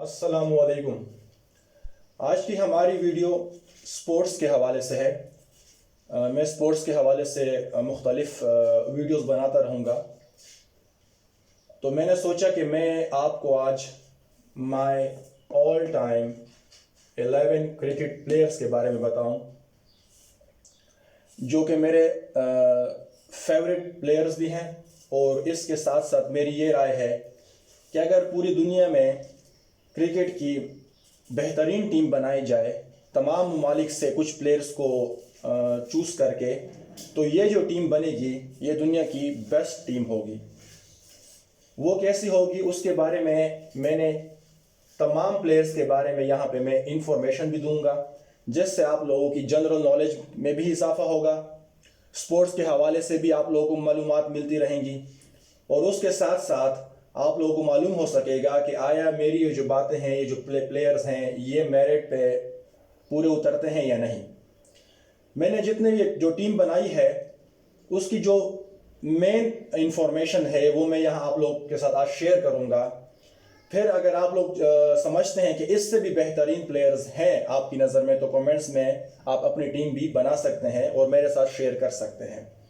अस्सलामुअलैकुम। आज की हमारी वीडियो स्पोर्ट्स के हवाले से है। मैं स्पोर्ट्स के हवाले से मुख्तलिफ वीडियोस बनाता रहूँगा। तो मैंने सोचा कि मैं आपको आज my all time 11 cricket players के बारे में बताऊं, जो कि मेरे फेवरेट प्लेयर्स भी हैं। और इसके साथ साथ मेरी ये राय है कि अगर पूरी दुनिया में क्रिकेट की बेहतरीन टीम बनाई जाए, तमाम ममालिक से कुछ प्लेयर्स को चूज़ करके, तो ये जो टीम बनेगी ये दुनिया की बेस्ट टीम होगी। वो कैसी होगी उसके बारे में मैंने तमाम प्लेयर्स के बारे में यहाँ पे मैं इंफॉर्मेशन भी दूंगा, जिससे आप लोगों की जनरल नॉलेज में भी इजाफा होगा। स्पोर्ट्स के हवाले से भी आप लोगों को मालूमात मिलती रहेंगी और उसके साथ साथ आप लोगों को मालूम हो सकेगा कि आया मेरी ये जो बातें हैं, ये जो प्लेयर्स हैं, ये मेरिट पे पूरे उतरते हैं या नहीं। मैंने जितने भी जो टीम बनाई है उसकी जो मेन इंफॉर्मेशन है वो मैं यहाँ आप लोग के साथ आज शेयर करूँगा। फिर अगर आप लोग समझते हैं कि इससे भी बेहतरीन प्लेयर्स हैं आपकी नज़र में, तो कमेंट्स में आप अपनी टीम भी बना सकते हैं और मेरे साथ शेयर कर सकते हैं।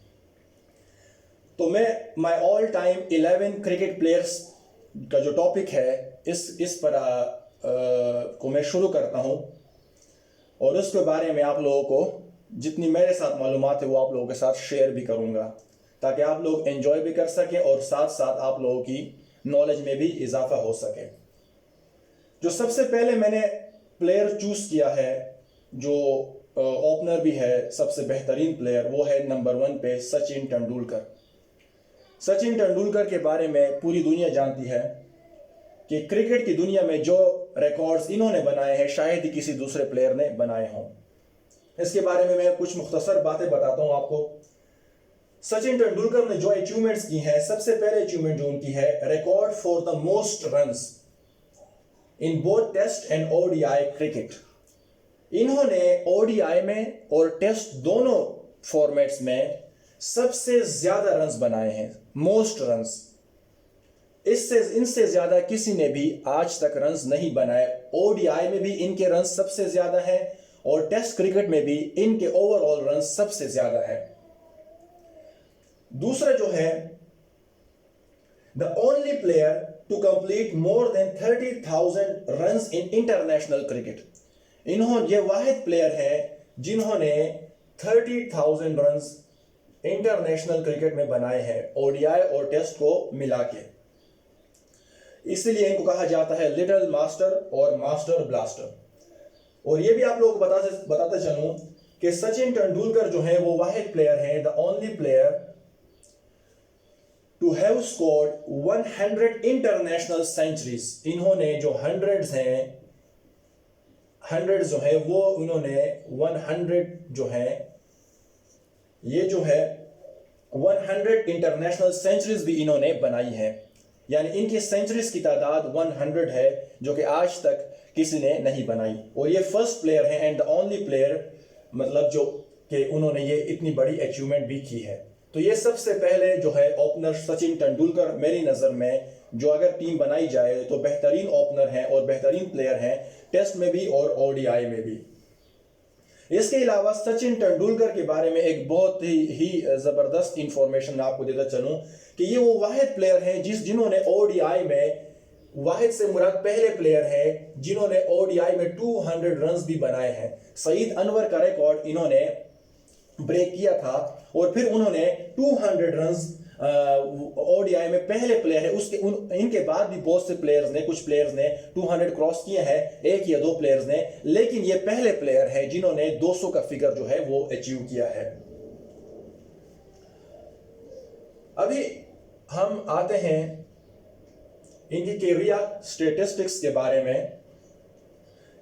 तो मैं my all time 11 cricket players का जो टॉपिक है इस पर को मैं शुरू करता हूं और उसके बारे में आप लोगों को जितनी मेरे साथ मालूमात है वो आप लोगों के साथ शेयर भी करूंगा, ताकि आप लोग एंजॉय भी कर सकें और साथ साथ आप लोगों की नॉलेज में भी इजाफा हो सके। जो सबसे पहले मैंने प्लेयर चूज किया है, जो ओपनर भी है सबसे बेहतरीन प्लेयर, वो है नंबर 1 पे सचिन तेंदुलकर। सचिन तेंदुलकर के बारे में पूरी दुनिया जानती है कि क्रिकेट की दुनिया में जो रिकॉर्ड्स इन्होंने बनाए हैं शायद ही किसी दूसरे प्लेयर ने बनाए हों। इसके बारे में मैं कुछ मुख्तसर बातें बताता हूं आपको। सचिन तेंदुलकर ने जो अचीवमेंट्स की हैं, सबसे पहले अचीवमेंट जो उनकी है, record for the most runs in both test and ODI cricket. इन्होंने ओडीआई में और टेस्ट दोनों फॉर्मेट्स में सबसे ज्यादा रन्स बनाए हैं, मोस्ट रन्स। इनसे ज्यादा किसी ने भी आज तक रन्स नहीं बनाए। ओडीआई में भी इनके रन्स सबसे ज्यादा है और टेस्ट क्रिकेट में भी इनके ओवरऑल रन्स सबसे ज्यादा है। दूसरा जो है, the only player to complete more than 30,000 runs in international cricket. ये वाहिद प्लेयर है जिन्होंने 30,000 रन्स इंटरनेशनल क्रिकेट में बनाए हैं, ओडीआई और टेस्ट को मिला के। इसलिए इनको कहा जाता है लिटिल मास्टर और मास्टर ब्लास्टर। और ये भी आप लोगों को बताते चलूं कि सचिन तेंदुलकर जो है वो वाहिद प्लेयर है, the only player to have scored 100 international centuries. इन्होंने जो हंड्रेड्स जो है वो इन्होंने 100 जो है, ये जो है 100 इंटरनेशनल सेंचुरीज भी इन्होंने बनाई है। यानी इनकी सेंचुरीज की तादाद 100 है, जो कि आज तक किसी ने नहीं बनाई। और ये फर्स्ट प्लेयर है एंड द ओनली प्लेयर, मतलब जो कि उन्होंने ये इतनी बड़ी अचीवमेंट भी की है। तो ये सबसे पहले जो है ओपनर सचिन तेंदुलकर मेरी नज़र में, जो अगर टीम बनाई जाए तो बेहतरीन ओपनर हैं और बेहतरीन प्लेयर हैं, टेस्ट में भी और ओडीआई में भी। इसके अलावा सचिन तेंदुलकर के बारे में एक बहुत ही ज़बरदस्त इंफॉर्मेशन मैं आपको देता चलूं कि ये वो वाहिद प्लेयर हैं जिन्होंने ओडीआई में, वाहिद से मुराद पहले प्लेयर है जिन्होंने ओडीआई में 200 रन्स भी बनाए हैं। सईद अनवर का रिकॉर्ड इन्होंने ब्रेक किया था और फिर उन्होंने 200 रन्स ओडीआई में पहले प्लेयर है। इनके बाद भी बहुत से प्लेयर्स ने, कुछ प्लेयर्स ने 200 क्रॉस किए हैं, एक या दो प्लेयर्स ने, लेकिन ये पहले प्लेयर है जिन्होंने 200 का फिगर जो है वो अचीव किया है। अभी हम आते हैं इनकी कैरियर स्टेटिस्टिक्स के बारे में।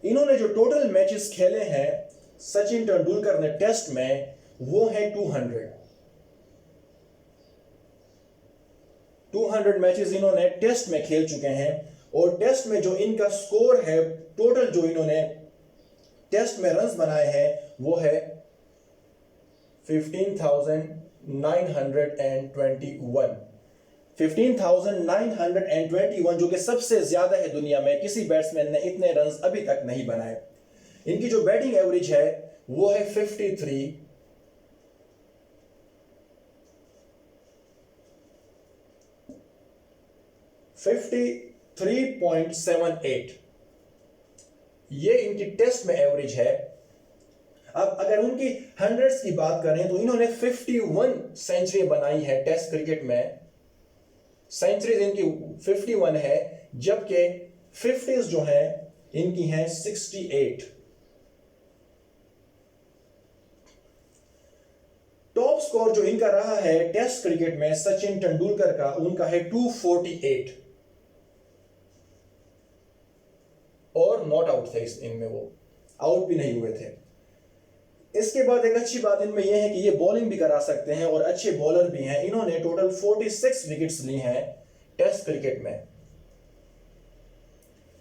इन्होंने जो टोटल मैचेस खेले हैं सचिन तेंदुलकर ने टेस्ट में, वो है 200 मैचेस इन्होंने टेस्ट में खेल चुके हैं। और टेस्ट में जो इनका स्कोर है, टोटल जो इन्होंने टेस्ट में रन्स बनाए हैं, वो है 15,921। 15,921, जो कि सबसे ज्यादा है दुनिया में। किसी बैट्समैन ने इतने रन अभी तक नहीं बनाए। इनकी जो बैटिंग एवरेज है वो है 53.78। ये इनकी टेस्ट में एवरेज है। अब अगर उनकी हंड्रेड्स की बात करें तो इन्होंने 51 सेंचुरी बनाई है टेस्ट क्रिकेट में। सेंचुरीज इनकी 51 है, जबकि 50s जो है इनकी हैं 68। टॉप स्कोर जो इनका रहा है टेस्ट क्रिकेट में सचिन तेंदुलकर का, उनका है 248 और नॉट आउट थे इनमें, वो आउट भी नहीं हुए थे। इसके बाद एक अच्छी बात इनमें यह है कि ये बॉलिंग भी करा सकते हैं और अच्छे बॉलर भी हैं। इन्होंने टोटल 46 विकेट्स ली हैं टेस्ट क्रिकेट में,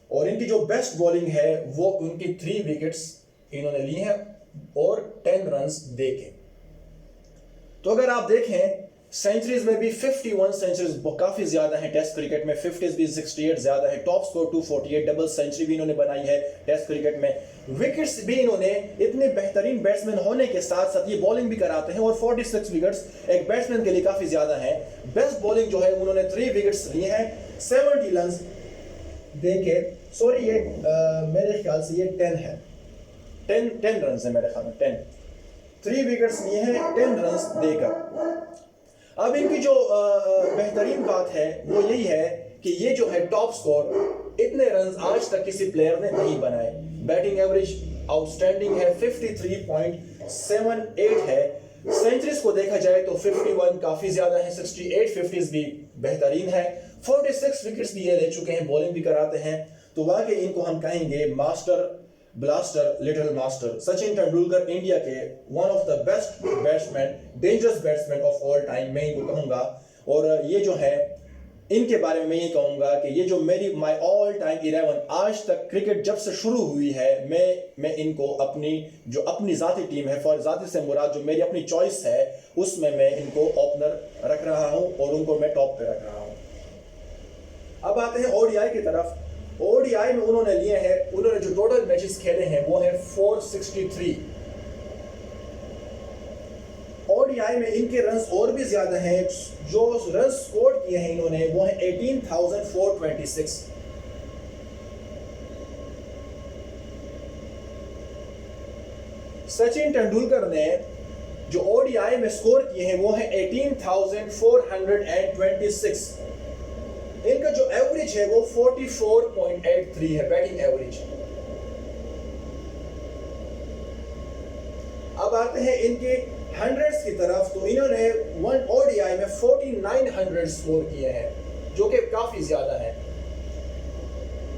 और इनकी जो बेस्ट बॉलिंग है वो उनकी 3 विकेट्स इन्होंने ली हैं और 10 रन्स देके। तो अगर आप देखें सेंचुरीज में भी 51 सेंचुरीज काफी ज्यादा है टेस्ट क्रिकेट में, 50s भी 68 ज्यादा है, टॉप स्कोर 248, डबल सेंचुरी भी इन्होंने बनाई है टेस्ट क्रिकेट में। विकेट्स भी इन्होंने, इतने बेहतरीन बैट्समैन होने के साथ साथ ये बॉलिंग भी कराते हैं, और 46 विकेट्स एक बैट्समैन के लिए काफी ज्यादा है। बेस्ट बॉलिंग जो है उन्होंने 3 विकेट्स लिए हैं 70 रन देके। सॉरी, ये मेरे ख्याल से ये 10 है, 10 रन है मेरे ख्याल में, 3 विकेट्स लिए हैं 10 रन देकर। अब इनकी जो बेहतरीन बात है वो यही है कि ये जो है टॉप स्कोर, इतने रन आज तक किसी प्लेयर ने नहीं बनाए। बैटिंग एवरेज आउटस्टैंडिंग है, 53.78 है। सेंचुरीज को देखा जाए तो 51 काफी ज्यादा है, 68 50s भी बेहतरीन है, 46 विकेट्स भी ये ले चुके हैं, बॉलिंग भी कराते हैं। तो वाकई इनको हम कहेंगे master blaster, little master. Sachin Tendulkar India के one of the best batsman, dangerous batsman of all time, मैं इनको कहूंगा। और ये जो है इनके बारे में मैं ये कहूंगा कि ये जो मेरी माय ऑल टाइम 11 आज तक क्रिकेट जब से शुरू हुई है, मैं इनको अपनी जाती टीम है, फॉर जाती से मुराद जो मेरी अपनी चॉइस है, उसमें मैं इनको ओपनर रख रहा हूं और उनको मैं टॉप पे रख रहा हूं। अब आते हैं ओडीआई की तरफ। ओडीआई में उन्होंने जो टोटल मैचेस खेले हैं वो है 463। ओडीआई में इनके रन्स और भी ज्यादा हैं, जो रन स्कोर किए हैं इन्होंने वो है 18,426। सचिन तेंदुलकर ने जो ओडीआई में स्कोर किए हैं वो है 18,426। इनका जो एवरेज है वो 44.83 है, बैटिंग एवरेज। अब आते हैं इनके हंड्रेड्स की तरफ। तो इन्होंने वन ओडीआई में 4900 स्कोर किए हैं, जो कि काफी ज्यादा है,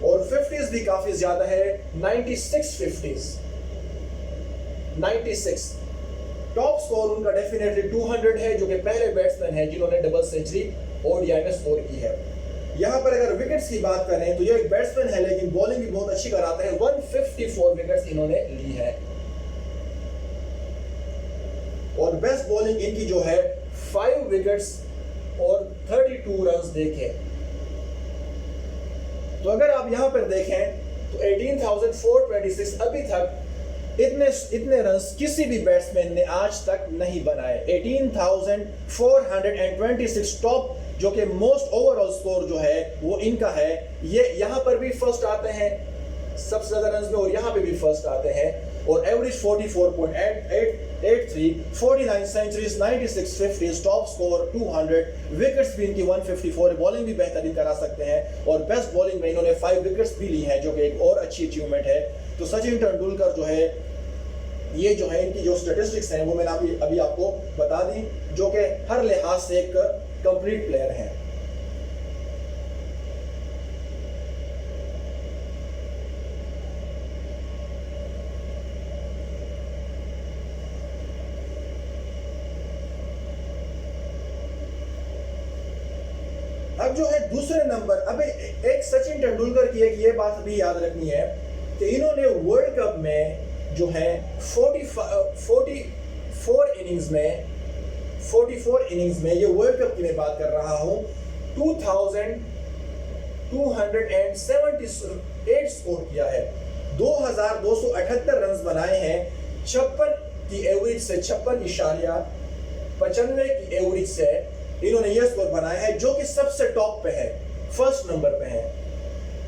और 50s भी काफी ज्यादा है, 96 50s, 96। टॉप स्कोर उनका डेफिनेटली 200 है, जो कि पहले बैट्समैन है जिन्होंने डबल सेंचुरी ओडीआई में स्कोर की है। यहां पर अगर विकेट्स की बात करें तो ये एक बैट्समैन है लेकिन बॉलिंग भी बहुत अच्छी कराते हैं। 154 विकेट्स इन्होंने ली है, और बेस्ट बॉलिंग इनकी जो है 5 विकेट्स और 32 रन्स देखे। तो अगर आप यहां पर देखें तो 18,426 अभी तक इतने रन्स किसी भी बैट्समैन ने आज तक नहीं बनाए। 18,426 टॉप, जो कि मोस्ट ओवरऑल स्कोर जो है वो इनका है। ये यहां पर भी फर्स्ट आते हैं सबसे ज्यादा रन्स में, और यहां पे भी फर्स्ट आते हैं, और average 44.83, 49 centuries, 96 50s, top score 200, wickets भी इनकी 154, बॉलिंग भी बेहतरीन करा सकते हैं, और बेस्ट बॉलिंग में इन्होंने 5 विकेट्स भी ली हैं, जो कि एक और अच्छी अचीवमेंट है। तो सचिन तेंदुलकर जो है, ये जो है इनकी जो स्टैटिस्टिक्स हैं वो मैंने अभी आपको बता दी, जो कि हर लिहाज से एक कंप्लीट प्लेयर है। अब जो है दूसरे नंबर, अब एक सचिन तेंदुलकर की एक ये बात भी याद रखनी है कि इन्होंने वर्ल्ड कप में जो है 44 इनिंग्स में, ये वर्ल्ड कप की मैं बात कर रहा हूं, 2278 स्कोर किया है, 2278 रन बनाए हैं, 56 की एवरेज से, 56.95 की एवरेज से इन्होंने यह स्कोर बनाया है, जो कि सबसे टॉप पे है, फर्स्ट नंबर पे है।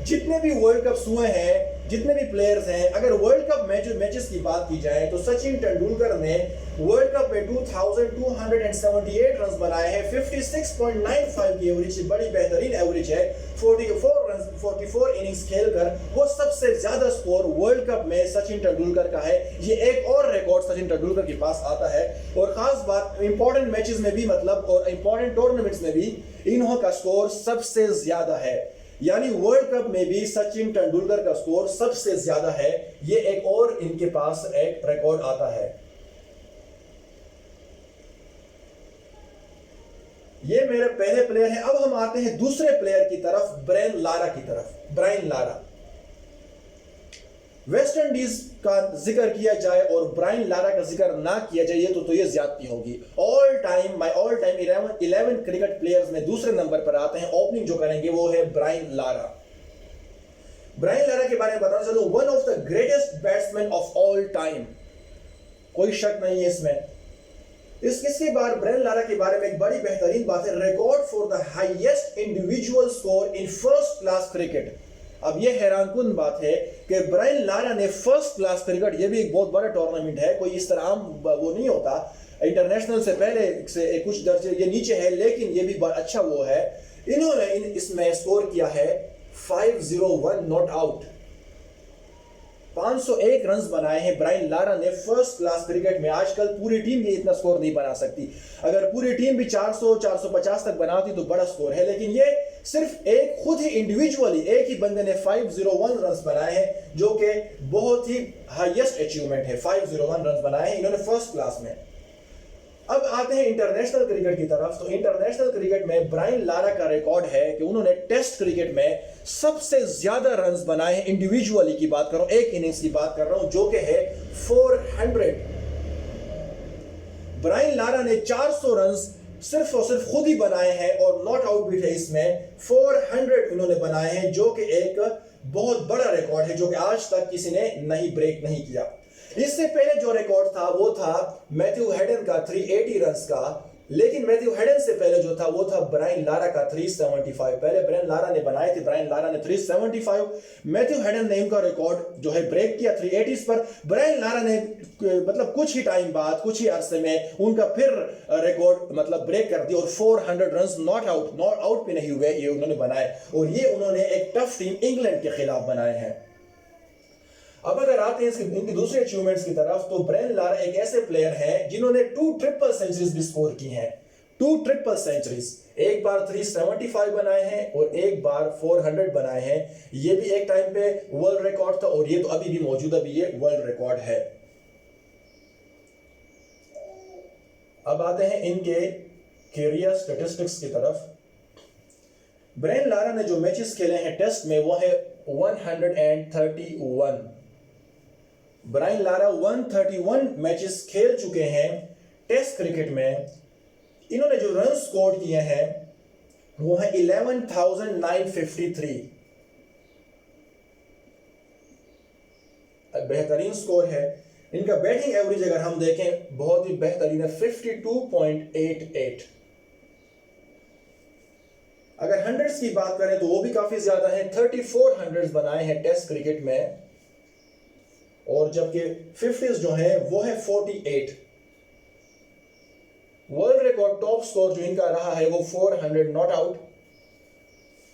जितने भी वर्ल्ड कप्स हुए हैं, जितने भी प्लेयर्स हैं, अगर वर्ल्ड कप मैचेस की बात की जाए तो सचिन तेंदुलकर ने वर्ल्ड कप में 2278 रन बनाए हैं, 56.95 की एवरेज, बड़ी बेहतरीन एवरेज है। 44 इनिंग्स खेलकर वो सबसे ज्यादा स्कोर वर्ल्ड कप में सचिन तेंदुलकर का है। ये एक और रिकॉर्ड सचिन तेंदुलकर के पास आता है। और खास बात, इंपॉर्टेंट मैचेस में भी मतलब और इंपॉर्टेंट टूर्नामेंट्स में भी इन्हों का स्कोर सबसे ज्यादा है, यानी वर्ल्ड कप में भी सचिन तेंदुलकर का स्कोर सबसे ज्यादा है। ये एक और इनके पास एक रिकॉर्ड आता है। ये मेरे पहले प्लेयर हैं। अब हम आते हैं दूसरे प्लेयर की तरफ, ब्रायन लारा की तरफ। ब्रायन लारा, वेस्ट इंडीज का जिक्र किया जाए और ब्रायन लारा का जिक्र ना किया जाए तो ये ज्यादती होगी। ऑल टाइम 11 क्रिकेट प्लेयर्स में दूसरे नंबर पर आते हैं। ओपनिंग जो करेंगे वो है ब्रायन लारा। ब्रायन लारा के बारे में बताना चाहूं, one of the greatest batsman of all time, कोई शक नहीं है इसमें। इसके बाद ब्रायन लारा के बारे में एक बड़ी बेहतरीन बात है, record for the highest individual score in first class cricket. अब ये हैरानकुन बात है कि ब्रायन लारा ने फर्स्ट क्लास क्रिकेट, ये भी एक बहुत बड़ा टूर्नामेंट है, कोई इस तरह आम वो नहीं होता, इंटरनेशनल से पहले से कुछ दर्जे ये नीचे है, लेकिन ये भी अच्छा वो है। इन्होंने इसमें स्कोर किया है 501 नॉट आउट, 501 रन बनाए हैं ब्रायन लारा ने फर्स्ट क्लास क्रिकेट में। आजकल पूरी टीम भी इतना स्कोर नहीं बना सकती। अगर पूरी टीम भी 400-450 तक बनाती तो बड़ा स्कोर है, लेकिन ये सिर्फ एक खुद ही इंडिविजुअली एक ही बंदे ने 501 रन बनाए हैं, जो कि बहुत ही हाईएस्ट अचीवमेंट है। 501 रन बनाए हैं इन्होंने फर्स्ट क्लास में। अब आते हैं इंटरनेशनल क्रिकेट की तरफ। तो इंटरनेशनल क्रिकेट में ब्रायन लारा का रिकॉर्ड है कि उन्होंने टेस्ट क्रिकेट में सबसे ज्यादा रन्स बनाए हैं। इंडिविजुअली की बात कर रहा हूं, एक इनिंग्स की बात कर रहा हूं, जो कि है 400। ब्रायन लारा ने 400 रन्स सिर्फ और सिर्फ खुद ही बनाए हैं और नॉट आउट भी थे इसमें। 400 इन्होंने बनाए हैं, जो कि एक बहुत बड़ा रिकॉर्ड है, जो कि आज तक किसी ने नहीं ब्रेक नहीं किया। इससे पहले जो रिकॉर्ड था वो था मैथ्यू हेडन का 380 रन का, लेकिन मैथ्यू हेडन से पहले जो था वो था ब्रायन लारा का 375। पहले ब्रायन लारा ने बनाए थे, ब्रायन लारा ने 375, मैथ्यू हेडन ने इनका रिकॉर्ड जो है ब्रेक किया 380 पर। ब्रायन लारा ने मतलब कुछ ही टाइम बाद, कुछ ही अरसे में उनका फिर रिकॉर्ड मतलब ब्रेक कर दिया और 400 रन नॉट आउट पे नहीं हुए, ये उन्होंने बनाए। और ये उन्होंने एक टफ टीम इंग्लैंड के खिलाफ बनाए हैं। अब अगर आते हैं इनकी दूसरे अचीवमेंट्स की तरफ, तो ब्रायन लारा एक ऐसे प्लेयर हैं जिन्होंने 2 ट्रिपल सेंचुरीज भी स्कोर की हैं। 2 ट्रिपल सेंचुरीज, एक बार 375 बनाए हैं और एक बार 400 बनाए हैं। ये भी एक टाइम पे वर्ल्ड रिकॉर्ड था और ये तो अभी भी मौजूदा भी ये वर्ल्ड रिकॉर्ड है। अब आते हैं इनके कैरियर स्टैटिस्टिक्स की तरफ। ब्रायन लारा ने जो मैचेस खेले हैं टेस्ट में वो है 131। ब्रायन लारा 131 मैचेस खेल चुके हैं टेस्ट क्रिकेट में। इन्होंने जो रन स्कोर किए हैं वो है 11,953। बेहतरीन स्कोर है। इनका बैटिंग एवरेज अगर हम देखें बहुत ही बेहतरीन है, 52.88। अगर हंड्रेड्स की बात करें तो वो भी काफी ज्यादा है, 34 हंड्रेड्स बनाए हैं टेस्ट क्रिकेट में, और जबकि 50s जो है वो है 48। वर्ल्ड रिकॉर्ड टॉप स्कोर जो इनका रहा है वो 400 नॉट आउट।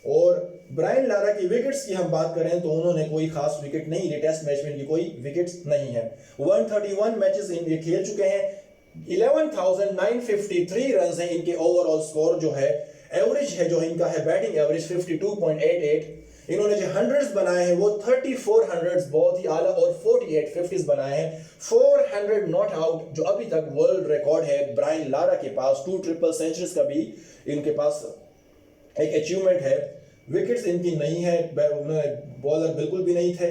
और ब्रायन लारा की विकेट्स की हम बात करें तो उन्होंने कोई खास विकेट नहीं ली, टेस्ट मैच में इनकी कोई विकेट्स नहीं है। 131 मैचेस इनके खेल चुके हैं, 11,953 रन है इनके ओवरऑल स्कोर जो है। एवरेज है जो इनका है बैटिंग एवरेज 52.88। इन्होंने जो हंड्रेड्स बनाए हैं वो 34 हंड्रेड्स बहुत ही आला और 48 50s बनाए हैं। 400 नॉट आउट जो अभी तक वर्ल्ड रिकॉर्ड है ब्रायन लारा के पास। 2 ट्रिपल सेंचुरीज का भी इनके पास एक अचीवमेंट है। विकेट्स इनकी नहीं है, बॉलर बिल्कुल भी नहीं थे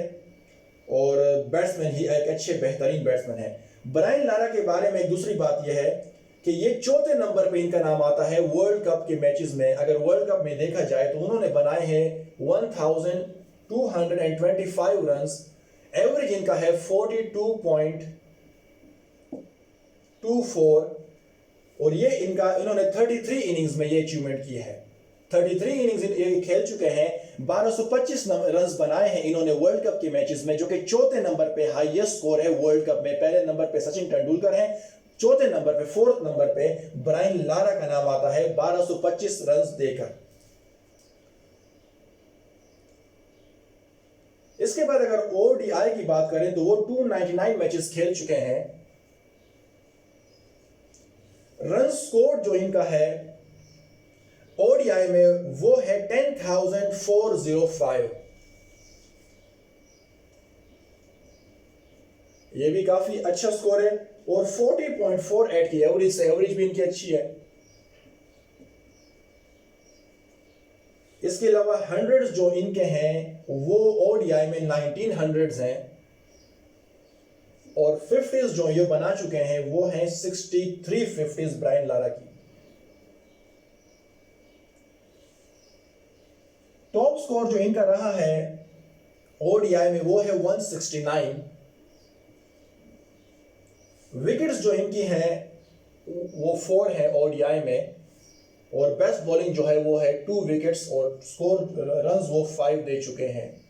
और बैट्समैन ही एक अच्छे बेहतरीन बैट्समैन है। ब्रायन लारा के बारे में एक दूसरी बात यह है कि ये चौथे नंबर पे इनका नाम आता है वर्ल्ड कप के मैचेस में। अगर वर्ल्ड कप में देखा जाए तो उन्होंने बनाए हैं 1225 रन्स, एवरेज इनका है 42.24 और ये इन्होंने 33 इनिंग्स में ये अचीवमेंट की है। 33 इनिंग्स ये खेल चुके हैं, 1225 रन्स बनाए हैं इन्होंने वर्ल्ड कप के मैचेस में, जो कि चौथे नंबर पे हाईएस्ट स्कोर है वर्ल्ड कप में। पहले नंबर पे सचिन तेंदुलकर है, चौथे नंबर पे, फोर्थ नंबर पे ब्रायन लारा का नाम आता है 1225 रन्स देकर। इसके बाद अगर ओडीआई की बात करें तो वो 299 मैचेस खेल चुके हैं। रन स्कोर जो इनका है ओडीआई में वो है 10,405। ये भी काफी अच्छा स्कोर है और 40.48 की एवरेज से, एवरेज भी इनकी अच्छी है। इसके अलावा हंड्रेड्स जो इनके हैं वो ओडीआई में 19 हंड्रेड्स हैं और 50s जो ये बना चुके हैं वो हैं 63 50s ब्रायन लारा की। टॉप स्कोर जो इनका रहा है ओडीआई में वो है 169। विकेट्स जो इनकी हैं वो 4 है ओडीआई में और बेस्ट बॉलिंग जो है वो है 2 विकेट्स और स्कोर रन्स वो 5 दे चुके हैं।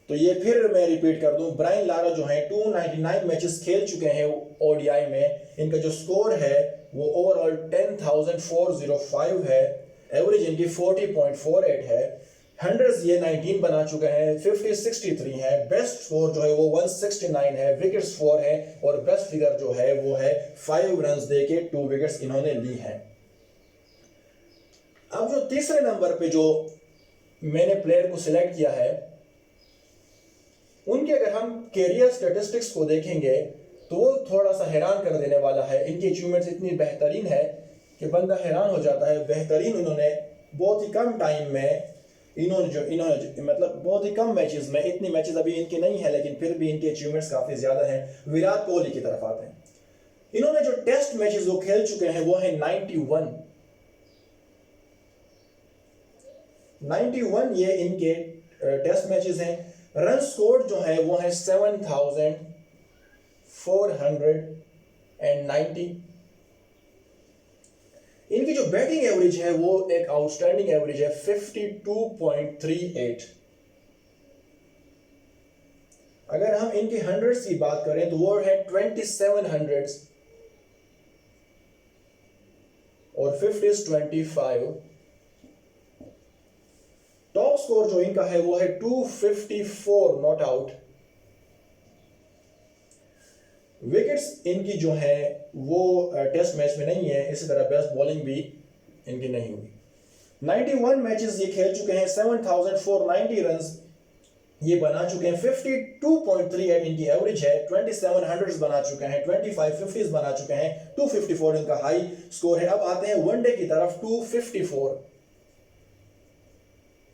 तो ये फिर मैं रिपीट कर दूं, ब्रायन लारा जो है 299 मैचेस खेल चुके हैं ओडीआई में। इनका जो स्कोर है वो ओवरऑल 10,405 है, एवरेज इनकी 40.48 है, हंड्रेड्स ये 19 बना चुके हैं, 50 63 है, बेस्ट स्कोर जो है वो 169 है, विकेट्स 4 है और बेस्ट फिगर जो है वो है 5 रन्स देके 2 विकेट्स इन्होंने ली है। अब जो तीसरे नंबर पे जो मैंने प्लेयर को सिलेक्ट किया है उनके अगर हम कैरियर स्टैटिस्टिक्स को देखेंगे तो वो थोड़ा सा हैरान कर देने वाला है। इनकी अचीवमेंट्स इतनी बेहतरीन है कि बंदा हैरान हो जाता है। बेहतरीन उन्होंने बहुत ही कम टाइम में इन्होंने मतलब बहुत ही कम मैचेस में, इतनी मैचेस अभी इनके नहीं है लेकिन फिर भी इनके अचीवमेंट्स काफी ज्यादा हैं। विराट कोहली की तरफ आते हैं। इन्होंने जो टेस्ट मैचेस वो खेल चुके हैं वो है 91 ये इनके टेस्ट मैचेस हैं। रन स्कोर जो है वो है 7,490। इनकी जो बैटिंग एवरेज है वो एक आउटस्टैंडिंग एवरेज है 52.38। अगर हम इनकी हंड्रेड्स की बात करें तो वो है 27 हंड्रेड्स और 50s 25। टॉप स्कोर जो इनका है वो है 254 नॉट आउट। विकेट्स इनकी जो है वो टेस्ट मैच में नहीं है, इसी तरह बेस्ट बॉलिंग भी इनकी नहीं हुई। 91 मैचेस ये खेल चुके हैं, 7,490 रन्स ये बना चुके हैं, 52.38 इनकी एवरेज है, 27 हंड्रेड्स बना चुके हैं, 25 50s बना चुके हैं, 254 इनका हाई स्कोर है। अब आते हैं वनडे की तरफ। 254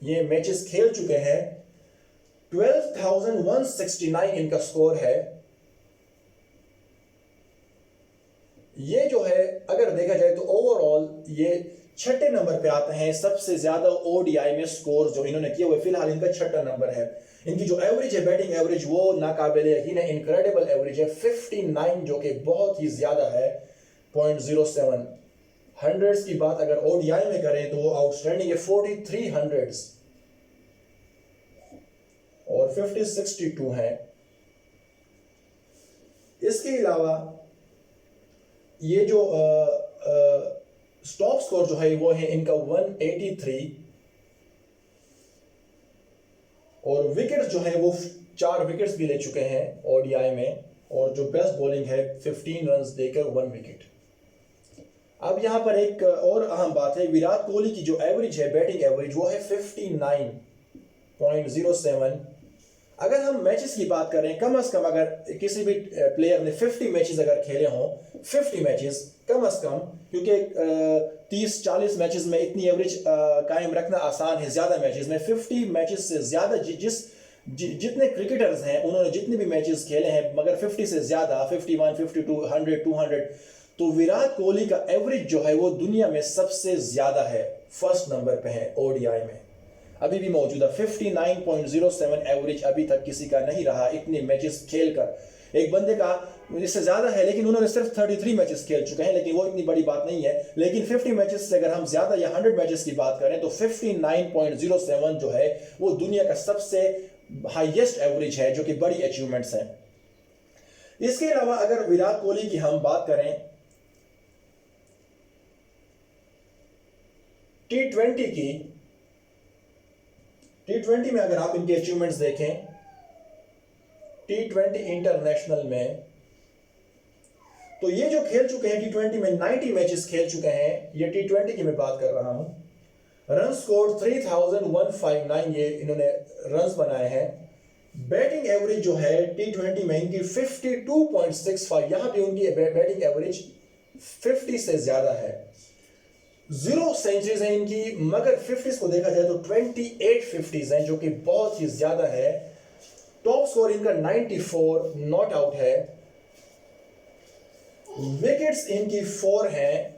ये मैचेस खेल चुके हैं, 12,169 इनका स्कोर है। ये जो है अगर देखा जाए तो ओवरऑल ये छठे नंबर पे आते हैं सबसे ज्यादा ओडीआई में स्कोर जो इन्होंने किए हुए। फिलहाल इनका छठा नंबर है। इनकी जो एवरेज है, बैटिंग एवरेज, वो नाकाबिले यकीन है इनक्रेडिबल एवरेज है 59, जो कि बहुत ही ज्यादा है, 0.07। हंड्रेड्स की बात अगर ओडीआई में करें तो वो आउटस्टैंडिंग है, 43 हंड्रेड्स और 50 62 है। इसके अलावा ये जो स्टॉप स्कोर जो है वो है इनका 183 और विकेट्स जो है वो 4 विकेट्स भी ले चुके हैं ओडीआई में और जो बेस्ट बॉलिंग है 15 रन्स देकर 1 विकेट। अब यहां पर एक और अहम बात है, विराट कोहली की जो एवरेज है, बैटिंग एवरेज, वो है 59.07। अगर हम मैचेस की बात करें, कम से कम अगर किसी भी प्लेयर ने 50 मैचेस अगर खेले हों, 50 मैचेस कम से कम, क्योंकि 30-40 मैचेस में इतनी एवरेज कायम रखना आसान है, ज़्यादा मैचेस में 50 मैचेस से ज़्यादा जितने क्रिकेटर्स हैं उन्होंने जितने भी मैचेस खेले हैं, मगर 50 से ज़्यादा, 51 52 100 200, तो विराट कोहली का एवरेज जो है वो दुनिया में सबसे ज्यादा है, फर्स्ट नंबर पे है ओडीआई में, अभी भी मौजूद है। 59.07 एवरेज अभी तक किसी का नहीं रहा इतने मैचेस खेलकर। एक बंदे का इससे ज्यादा है, लेकिन उन्होंने सिर्फ 33 मैचेस खेल चुके हैं, लेकिन वो इतनी बड़ी बात नहीं है। लेकिन 50 मैचेस से अगर हम ज्यादा या 100 मैचेस की बात करें तो 59.07 जो है वो दुनिया का सबसे हाईएस्ट एवरेज है, जो कि बड़ी अचीवमेंट्स है। इसके अलावा अगर विराट कोहली की हम बात करें टी20 की, टी20 में अगर आप इनके अचीवमेंट्स देखें, टी20 इंटरनेशनल में तो ये जो खेल चुके हैं टी20 में 90 मैचेस खेल चुके हैं, ये टी20 की मैं बात कर रहा हूं। रन स्कोर 3159 ये इन्होंने रन्स बनाए हैं। बैटिंग एवरेज जो है टी20 में इनकी 52.65, यहां पे उनकी बैटिंग एवरेज 50 से ज्यादा है। 0 सेंचुरीज हैं इनकी, मगर 50s को देखा जाए तो 28 50s हैं, जो कि बहुत ही ज्यादा है। टॉप स्कोर इनका 94 नॉट आउट है। विकेट्स इनकी 4 हैं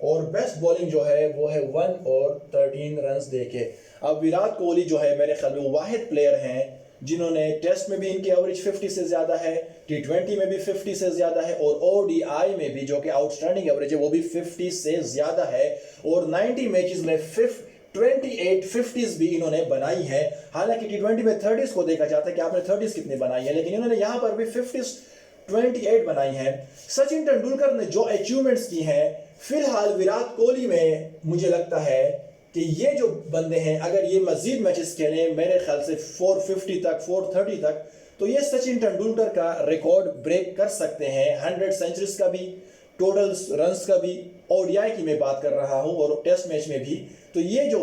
और बेस्ट बॉलिंग जो है वो है 1 और 13 रन्स देके। अब विराट कोहली जो है मेरे ख्याल में वाहिद प्लेयर हैं जिन्होंने टेस्ट में भी इनकी एवरेज 50 से ज्यादा है, टी20 में भी 50 से ज्यादा है, और ओडीआई में भी जो कि आउटस्टैंडिंग एवरेज है वो भी 50 से ज्यादा है। और 90 मैचेस में 28 50s भी इन्होंने बनाई है। हालांकि टी20 में 30s को देखा जाता है कि आपने 30s कितनी बनाई है, लेकिन इन्होंने यहां पर भी 50s 28 बनाई है। सचिन तेंदुलकर ने जो अचीवमेंट्स की हैं, फिलहाल विराट कोहली में मुझे लगता है कि ये जो बंदे हैं अगर ये मजीद मैचेस खेलें, मेरे ख्याल से 450 तक 430 तक, तो ये सचिन तेंदुलकर का रिकॉर्ड ब्रेक कर सकते हैं। 100 सेंचुरीज का भी, टोटल रन्स का भी, ओडीआई की मैं बात कर रहा हूं और टेस्ट मैच में भी। तो ये जो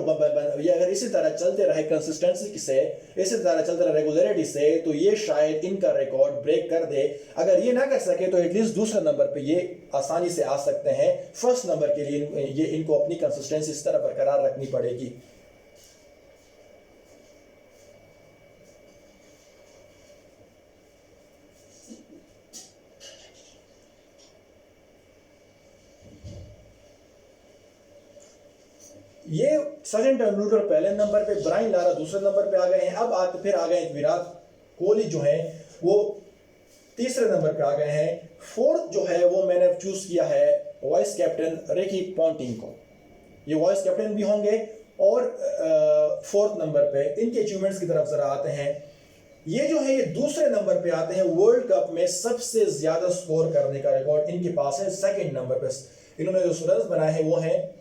ये अगर इसी तरह चलते रहे कंसिस्टेंसी से, इसी तरह चलते रहे रेगुलरिटी से, तो ये शायद इनका रिकॉर्ड ब्रेक कर दे। अगर ये ना कर सके तो एटलीस्ट दूसरे नंबर पे ये आसानी से आ सकते हैं। फर्स्ट नंबर के लिए ये इनको अपनी कंसिस्टेंसी इस तरह बरकरार रखनी पड़ेगी। ये सचिन तेंदुलकर पहले नंबर पे, ब्रायन लारा दूसरे नंबर पे आ गए हैं। अब फिर आ गए विराट कोहली जो है वो तीसरे नंबर पे आ गए हैं। फोर्थ जो है वो मैंने चूज किया है वाइस कैप्टन रिकी पॉन्टिंग को। ये वाइस कैप्टन भी होंगे और फोर्थ नंबर पे। इनके अचीवमेंट्स की तरफ जरा आते हैं। ये जो है ये दूसरे नंबर पे आते हैं। वर्ल्ड कप में सबसे ज्यादा स्कोर करने का रिकॉर्ड इनके पास है। सेकंड नंबर पे इन्होंने जो रन्स बनाए हैं वो है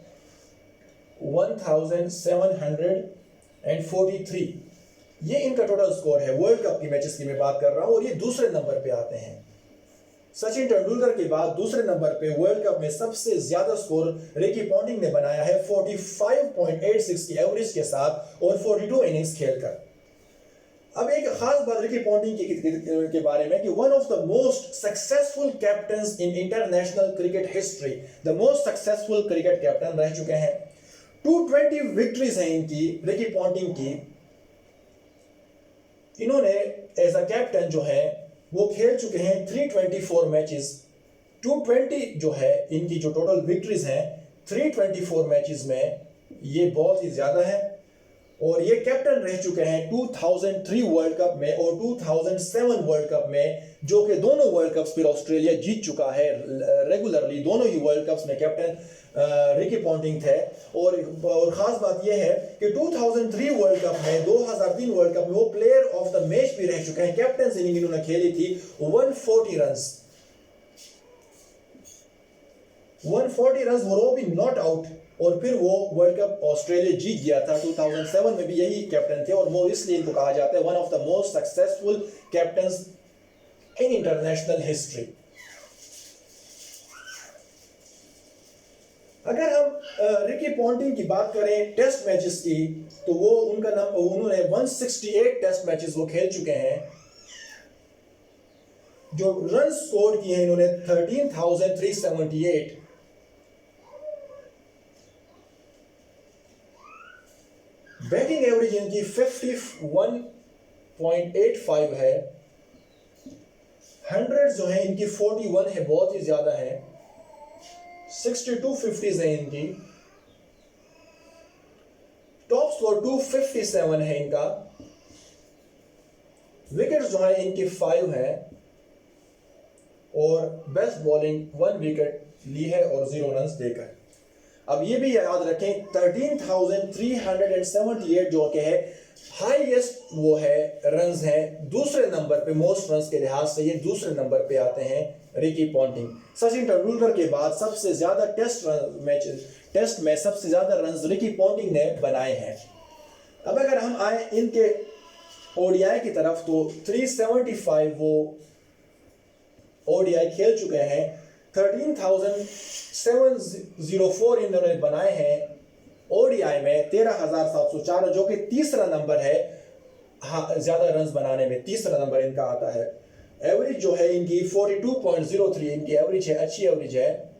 1743। ये इनका टोटल स्कोर है। वर्ल्ड कप की मैचेस की मैं बात कर रहा हूं और ये दूसरे नंबर पे आते हैं। सचिन तेंदुलकर के बाद दूसरे नंबर पे वर्ल्ड कप में सबसे ज्यादा स्कोर रिकी पॉन्टिंग ने बनाया है 45.86 की एवरेज के साथ और 42 इनिंग्स खेलकर। अब एक खास बात रिकी पॉन्टिंग के बारे में कि one of the most successful captains in international cricket history, the most successful cricket captain रह चुके हैं। 220 विक्ट्रीज हैं इनकी, रिकी पॉन्टिंग की। इन्होंने एज अ कैप्टन जो है वो खेल चुके हैं 324 मैचेस। 220 जो है इनकी जो टोटल विक्ट्रीज हैं 324 मैचेस में, ये बहुत ही ज्यादा है। और ये कैप्टन रह चुके हैं 2003 वर्ल्ड कप में और 2007 वर्ल्ड कप में, जो कि दोनों वर्ल्ड कप्स फिर ऑस्ट्रेलिया जीत चुका है रेगुलरली। दोनों ही वर्ल्ड कप्स में कैप्टन रिकी पॉन्टिंग थे। और खास बात यह है कि 2003 वर्ल्ड कप में, 2003 वर्ल्ड कप में वो प्लेयर ऑफ द मैच भी रह चुके हैं। कैप्टन इनिंग इन्होंने खेली थी 140 रन्स, वो भी नॉट आउट। और फिर वो वर्ल्ड कप ऑस्ट्रेलिया जीत गया था। 2007 में भी यही कैप्टन थे और वो इसलिए इनको कहा जाता है one of the most successful captains in international history. अगर हम रिकी पॉन्टिंग की बात करें टेस्ट मैचेस की, तो वो उन्होंने 168 टेस्ट मैचेस वो खेल चुके हैं। जो रन स्कोर किए हैं इन्होंने 13,378। बैटिंग एवरेज इनकी 51.85 है। 100 जो है इनकी 41 है, बहुत ही ज्यादा है। 62 50s है इनकी। टॉप स्कोर 257 है इनका। विकेट्स जो है इनकी 5 है और बेस्ट बॉलिंग 1 विकेट ली है और 0 रन देकर। अब ये भी याद रखें 13,378 जो कि है हाईएस्ट वो है रन्स है, दूसरे नंबर पे मोस्ट रन्स के लिहाज से ये दूसरे नंबर पे आते हैं रिकी पॉन्टिंग। सचिन तेंदुलकर के बाद सबसे ज्यादा टेस्ट में सबसे ज्यादा रन्स रिकी पॉन्टिंग ने बनाए हैं। अब अगर हम आए इनके ओडीआई की तरफ तो 375 वो ओडीआई खेल चुके हैं। 13,704 इन्होंने बनाए हैं ओडीआई में। 13,704 जो कि तीसरा नंबर है, हाँ ज्यादा रन्स बनाने में तीसरा नंबर इनका आता है। एवरेज जो है इनकी 42.03 इनकी एवरेज है, अच्छी एवरेज है।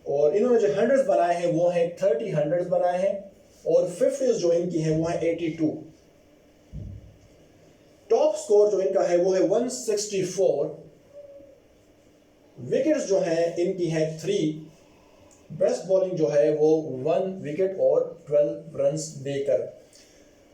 और इन्होंने जो 100 बनाए हैं वो हैं 30 100 बनाए हैं और 50s जो इनकी है वो है 82। टॉप स्कोर जो इनका है वो है 164। विकेट्स जो है इनकी है 3। बेस्ट बॉलिंग जो है वो 1 विकेट और 12 रन्स देकर।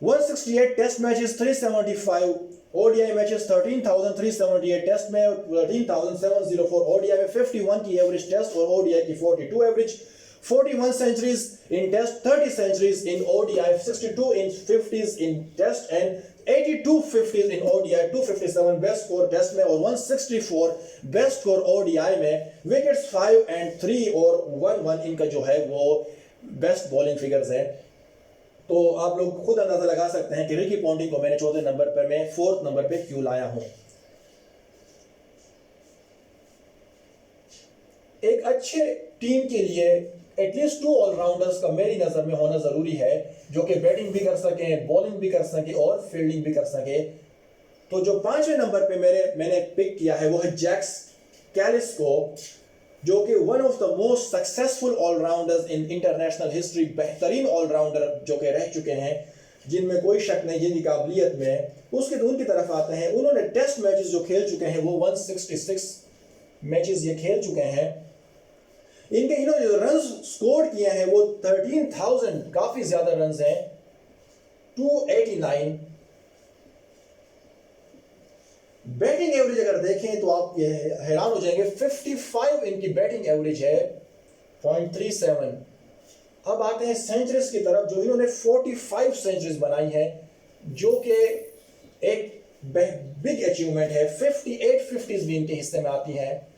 168 test matches, 375 ODI matches, 13,378 test में, 13,704 ओडीआई में, 51 की एवरेज टेस्ट और ओडीआई की 42 average, 41 centuries in test, 30 centuries in ODI, 62 in 50s in test and 82 50s in ODI, 257 best score test में और 164 बेस्ट स्कोर ODI में। Wickets 5 and 3 और 1 इनका जो है वो बेस्ट बॉलिंग फिगर्स है। तो आप लोग खुद अंदाजा लगा सकते हैं कि रिकी पॉन्टिंग को मैंने चौथे नंबर पर मैं 4th नंबर पे क्यों लाया हूं। एक अच्छे टीम के लिए एटलीस्ट 2 ऑलराउंडर्स का मेरी नजर में होना जरूरी है, जो कि बैटिंग भी कर सके, बॉलिंग भी कर सके और फील्डिंग भी कर सके। तो जो 5वें नंबर पे मैंने पिक किया है वो है जैक्स कैलिस को, जो कि one of the most successful allrounders in international history, बेहतरीन ऑलराउंडर जो कि रह चुके हैं, जिनमें कोई शक नहीं जिनकी काबिलियत में। उनकी तरफ आते हैं। उन्होंने टेस्ट मैचेस जो खेल चुके हैं वो 166 मैचेस ये खेल चुके हैं। इन्होंने जो रन स्कोर किए हैं वो 13,000, काफी ज्यादा रन हैं, 289। बैटिंग एवरेज अगर देखें तो आप ये हैरान हो जाएंगे, 55 इनकी बैटिंग एवरेज है, 0.37। अब आते हैं सेंचुरीज की तरफ, जो इन्होंने 45 सेंचुरीज बनाई है, जो कि एक बिग अचीवमेंट है। 58 50s भी इनके हिस्से में आती है।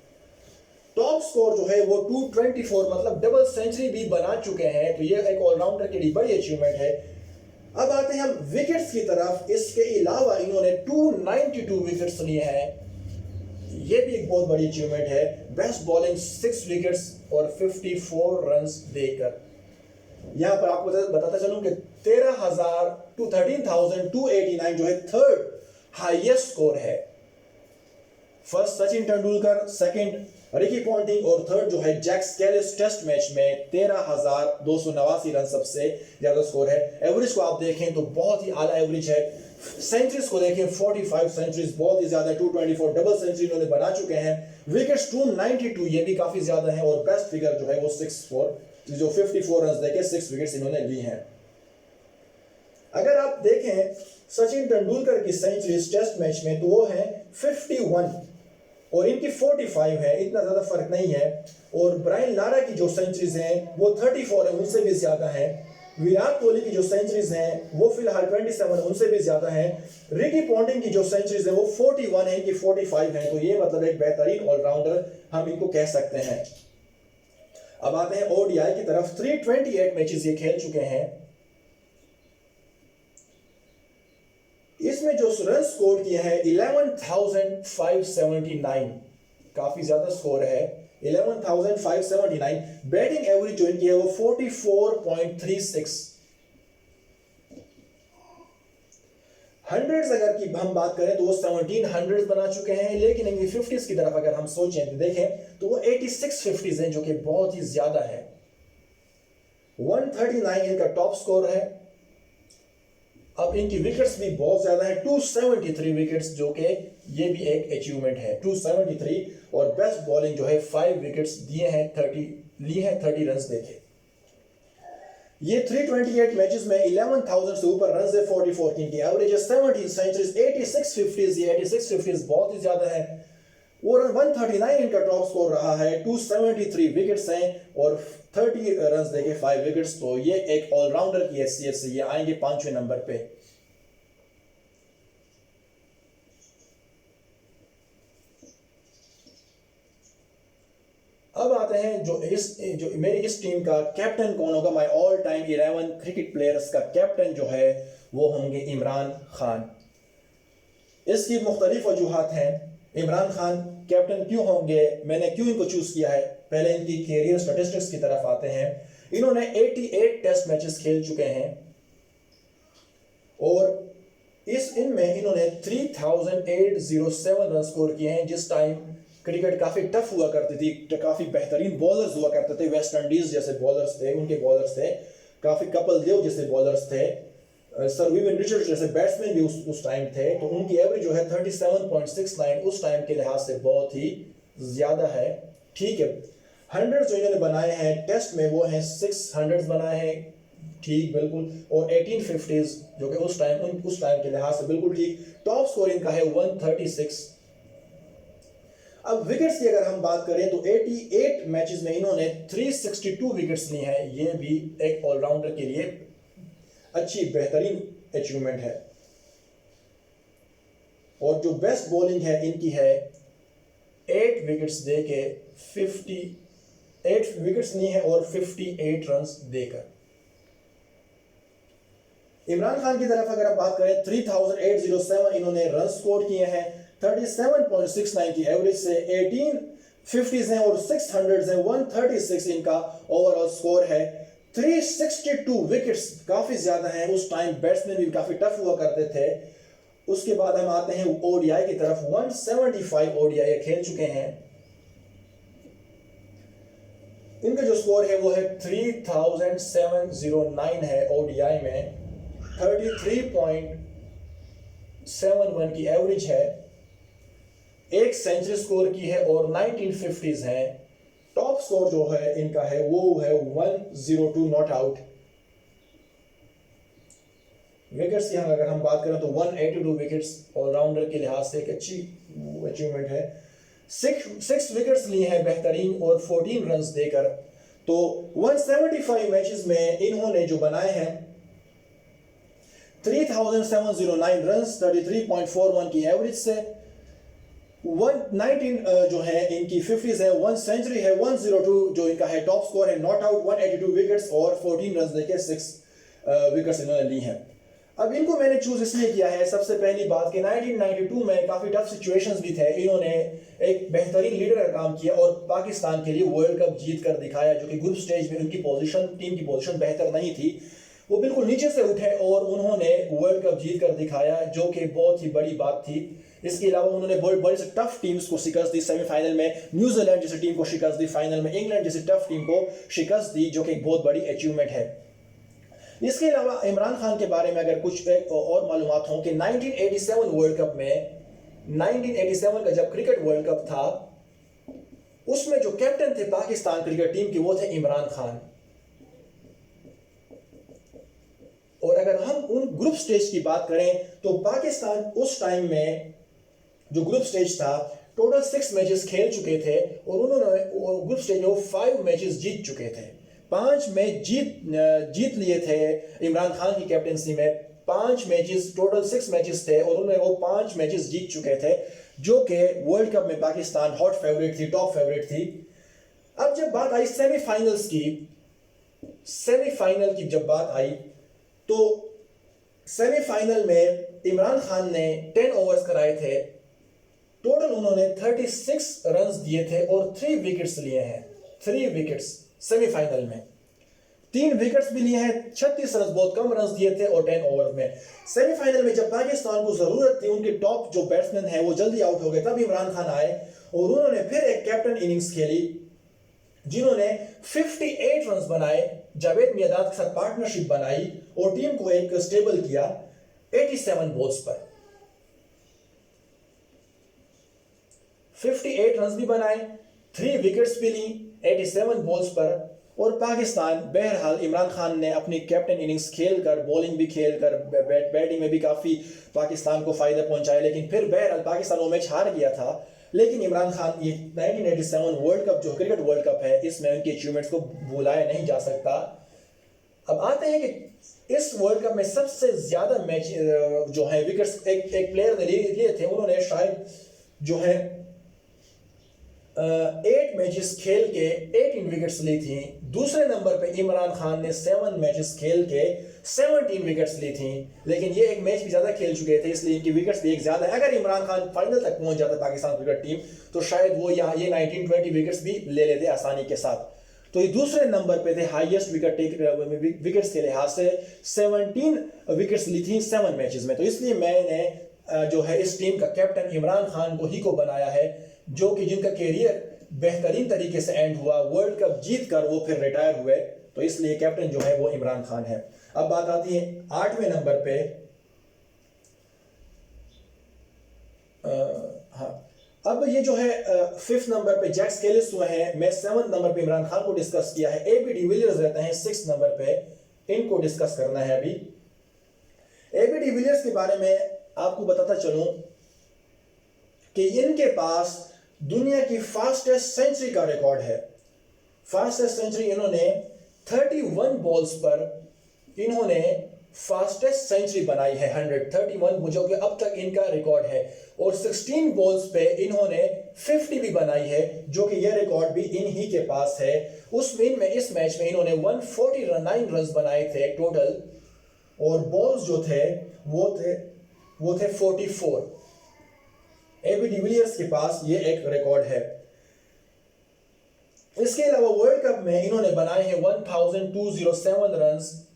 टॉप स्कोर जो है वो 224, मतलब डबल सेंचुरी भी बना चुके हैं। तो ये एक ऑलराउंडर के लिए बड़ी अचीवमेंट है। अब आते हैं हम विकेट्स की तरफ। इसके अलावा इन्होंने 292 विकेट्स लिए हैं, ये भी एक बहुत बड़ी अचीवमेंट है। बेस्ट बॉलिंग 6 विकेट्स और 54 रन्स देकर। यहां पर आपको बताता चलूं कि 13,289 जो है 3rd हाईएस्ट स्कोर है। First Sachin Tendulkar, second Ricky Ponting और 3rd जो है जैक्स कैलिस। टेस्ट मैच में 13,289 रन सबसे ज्यादा स्कोर है। एवरेज को आप देखें तो बहुत ही आला एवरेज है। सेंचुरीज को देखें, 45 सेंचुरीज बहुत ही ज्यादा, 224 डबल सेंचुरी इन्होंने बना चुके हैं। विकेट्स 292, ये भी काफी ज्यादा है। और बेस्ट फिगर जो है वो 64, जो 54 रन देके 6 विकेट्स इन्होंने ली हैं। अगर आप देखें सचिन तेंदुलकर की सेंचुरीज टेस्ट मैच में तो वो है 51 और इनकी 45 है, इतना ज्यादा फर्क नहीं है। और ब्रायन लारा की जो सेंचुरीज हैं वो 34 है, उनसे भी ज्यादा है। विराट कोहली की जो सेंचुरीज हैं वो फिलहाल 27, उनसे भी ज्यादा है। रिकी पॉन्टिंग की जो सेंचुरीज है वो 41 है, इनकी 45 है। तो ये मतलब एक बेहतरीन ऑलराउंडर हम इनको कह सकते हैं। अब आते हैं ओडीआई की तरफ। 328 मैचेस ये खेल चुके हैं। इसमें जो रन स्कोर किया है 11,579, काफी ज्यादा स्कोर है, 11,579। बैटिंग एवरेज जो इनकी है वो 44.36। हंड्रेड्स अगर की हम बात करें तो वो 17 हंड्रेड्स बना चुके हैं। लेकिन इनकी 50s की तरफ अगर हम सोचें तो देखें तो वो 86 50s हैं, जो कि बहुत ही ज्यादा है। 139 इनका टॉप स्कोर है। अब इनकी विकेट्स भी बहुत ज्यादा है, 273 विकेट्स, जो कि ये भी एक अचीवमेंट है, 273। और बेस्ट बॉलिंग जो है 5 विकेट्स दिए हैं, 30 रन देखे। ये 328 मैचेस में 11,000 से ऊपर रन है, 44 की एवरेज है, 17 सेंचुरीज, 86 फिफ्टीज। ये 86 फिफ्टीज बहुत ही ज्यादा है। और 139 इनका टॉप स्कोर रहा है, 273 विकेट्स हैं और 30 रन देके 5 विकेट्स। तो ये एक ऑलराउंडर की हैसियत से ये आएंगे 5वें नंबर पे। अब आते हैं जो मेरी इस टीम का कैप्टन कौन होगा। My all time 11 cricket players का कैप्टन जो है वो होंगे इमरान खान। इसकी मुख्तलिफ वजूहात हैं। इमरान खान कैप्टन क्यों होंगे, मैंने क्यों इनको चूज किया है। पहले इनकी कैरियर स्टैटिस्टिक्स की तरफ आते हैं। इन्होंने 88 टेस्ट मैचेस खेल चुके हैं और इनमें इन्होंने 3807 रन स्कोर किए हैं। जिस टाइम क्रिकेट काफी टफ हुआ करती थी, काफी बेहतरीन बॉलर्स हुआ करते थे, वेस्ट इंडीज जैसे बॉलर्स थे, उनके बॉलर्स थे, काफी कपिल देव जैसे बॉलर्स थे, सर विवियन रिचर्ड्स जैसे बैट्समैन भी उस टाइम थे। तो उनकी एवरेज जो है 37.69 उस टाइम के लिहाज से बहुत ही ज्यादा है। ठीक है, 100 जो इन्होंने बनाए हैं टेस्ट में वो हैं 600 बनाए हैं, ठीक बिल्कुल। और 1850s जो कि उस टाइम के लिहाज से बिल्कुल ठीक। टॉप स्कोर इनका है 136। अब विकेट्स की अगर हम बात करें तो 88 मैचेस में इन्होंने 362 विकेट्स ली हैं। ये भी एक ऑलराउंडर के लिए अच्छी बेहतरीन अचीवमेंट है। और जो बेस्ट बॉलिंग है इनकी है 8 विकेट्स देके 58 विकेट्स ली हैं और 58 रन देकर। इमरान खान की तरफ अगर आप बात करें 3807 इन्होंने रन स्कोर किए हैं, 37.69 की एवरेज से, 18 50s हैं और 600s हैं, 136 इनका ओवरऑल स्कोर है। 362 विकेट्स काफी ज्यादा हैं। उस टाइम बैट्समैन भी काफी टफ हुआ करते थे। उसके बाद हम आते हैं ओडीआई की तरफ। 175 ओडीआई खेल चुके हैं। इनका जो स्कोर है वो है 3709 है ओडीआई में, 33.71 की एवरेज है, एक सेंचुरी स्कोर की है और 1950s है। टॉप स्कोर जो है इनका है वो है 102 नॉट आउट। विकेट्स की अगर हम बात करें तो 182 विकेट्स ऑलराउंडर के लिहाज से एक अच्छी अचीवमेंट है। 6 विकेट्स लिए हैं बेहतरीन और 14 रन देकर। तो 175 मैचेस में इन्होंने जो बनाए हैं 3709 रन, 33.41 की एवरेज से, 119 जो है इनकी 50s है, 1 सेंचुरी है, 102 जो इनका है टॉप स्कोर है, नॉट आउट, 182 विकेट्स और 14 रन देके 6 विकेट्स इन्होंने ली हैं। अब इनको मैंने चूज इसलिए किया है, सबसे पहली बात कि 1992 में काफी टफ सिचुएशंस भी थे। इन्होंने एक बेहतरीन लीडर का काम किया और पाकिस्तान के लिए वर्ल्ड कप जीत कर दिखाया, जो कि ग्रुप स्टेज में उनकी पोजीशन, टीम की पोजीशन बेहतर नहीं थी। वो बिल्कुल नीचे से उठे और उन्होंने वर्ल्ड कप जीत कर दिखाया, जो कि बहुत ही बड़ी बात थी। इसके अलावा उन्होंने बड़े से टफ टीम्स को शिकस्त दी। सेमीफाइनल में न्यूजीलैंड जैसी टीम को शिकस्त दी, फाइनल में इंग्लैंड जैसी टफ टीम को शिकस्त दी, जो कि एक बहुत बड़ी अचीवमेंट है। इसके अलावा इमरान खान के बारे में अगर कुछ और मालूमात हो कि 1987 वर्ल्ड कप में, 1987 का जब क्रिकेट वर्ल्ड कप था, उसमें जो कैप्टन थे पाकिस्तान क्रिकेट टीम के वो थे इमरान खान। और अगर हम उन ग्रुप स्टेज की बात करें तो पाकिस्तान उस टाइम में जो ग्रुप स्टेज था टोटल 6 मैचेस खेल चुके थे और उन्होंने ग्रुप स्टेज में 5 मैचेस जीत चुके थे। 5 मैच जीत लिए थे इमरान खान की कैप्टनसी में। 5 मैचेस, टोटल 6 मैचेस थे और उन्होंने वो 5 मैचेस जीत चुके थे, जो कि वर्ल्ड कप में पाकिस्तान हॉट फेवरेट थी, टॉप फेवरेट थी। अब जब बात आई सेमीफाइनल्स की, सेमीफाइनल की जब बात आई तो सेमीफाइनल में इमरान खान ने 10 ओवर्स कराए थे। टोटल उन्होंने 36 रन्स दिए थे और 3 विकेट्स लिए हैं। 3 विकेट्स सेमीफाइनल में, 3 विकेट्स भी लिए हैं, 36 रन, बहुत कम रन दिए थे और 10 ओवर में। सेमीफाइनल में जब पाकिस्तान को जरूरत थी, उनके टॉप जो बैट्समैन हैं वो जल्दी आउट हो गए, तब इमरान खान आए और उन्होंने फिर एक कैप्टन इनिंग्स खेली, जिन्होंने 58 रन बनाए, जावेद मियांदाद के साथ पार्टनरशिप बनाई और टीम को एक स्टेबल किया। 87 बॉल्स पर 58 रन भी बनाए, 3 विकेट्स भी ली 87 बॉल्स पर। और पाकिस्तान बहरहाल इमरान खान ने अपनी कैप्टन इनिंग्स खेलकर, बॉलिंग भी खेलकर, बैटिंग में भी काफ़ी पाकिस्तान को फ़ायदा पहुंचाया, लेकिन फिर बहरहाल पाकिस्तान वो मैच हार गया था। लेकिन इमरान खान ये 1987 वर्ल्ड कप जो क्रिकेट वर्ल्ड कप है, इसमें उनकी अचीवमेंट्स को भुलाया नहीं जा सकता। अब आते हैं कि इस वर्ल्ड कप में सबसे ज़्यादा मैच जो है विकेट्स एक प्लेयर ने लिए थे, उन्होंने शायद जो है 8 मैचेस खेल के 18 विकेट्स ली थी। दूसरे नंबर पे इमरान खान ने 7 मैचेस खेल के 17 विकेट्स ली थी, लेकिन ये एक मैच भी ज़्यादा खेल चुके थे, इसलिए इनकी विकेट्स भी एक ज़्यादा है। अगर इमरान खान फाइनल तक पहुंच जाता पाकिस्तान क्रिकेट टीम, तो शायद वो यहाँ ये 19-20 विकेट्स भी ले लेते आसानी के साथ। तो ये दूसरे नंबर पे थे हाईएस्ट विकेट्स के लिहाज से, 17 विकेट्स ली थी 7 मैचेस में। तो इसलिए मैंने जो है इस टीम का कैप्टन इमरान खान को ही को बनाया है, जो कि जिनका कैरियर बेहतरीन तरीके से एंड हुआ, वर्ल्ड कप जीत कर वो फिर रिटायर हुए, तो इसलिए कैप्टन जो है वो इमरान खान है। अब बात आती है 8वें नंबर पे। हाँ, अब ये जो है 5th नंबर पे जैक स्केलिस हुए हैं। मैं 7th नंबर पे इमरान खान को डिस्कस किया है। एबी डिविलियर्स रहते हैं 6th नंबर पे, इनको डिस्कस करना है अभी। एबी डिविलियर्स के बारे में आपको बताता चलूं कि इनके पास दुनिया की फास्टेस्ट सेंचुरी का रिकॉर्ड है। फास्टेस्ट सेंचुरी इन्होंने 31 बॉल्स पर इन्होंने फास्टेस्ट सेंचुरी बनाई है, 131, जो कि अब तक इनका रिकॉर्ड है। और 16 बॉल्स पे इन्होंने 50 भी बनाई है, जो कि यह रिकॉर्ड भी इन्हीं के पास है। उस विन में इस मैच में इन्होंने 149 रन बनाए थे टोटल, और बॉल्स जो थे वो थे 44। एबी डिविलियर्स के पास ये एक रिकॉर्ड है। इसके अलावा वर्ल्ड कप में इन्होंने बनाए हैं 1207 रन्स।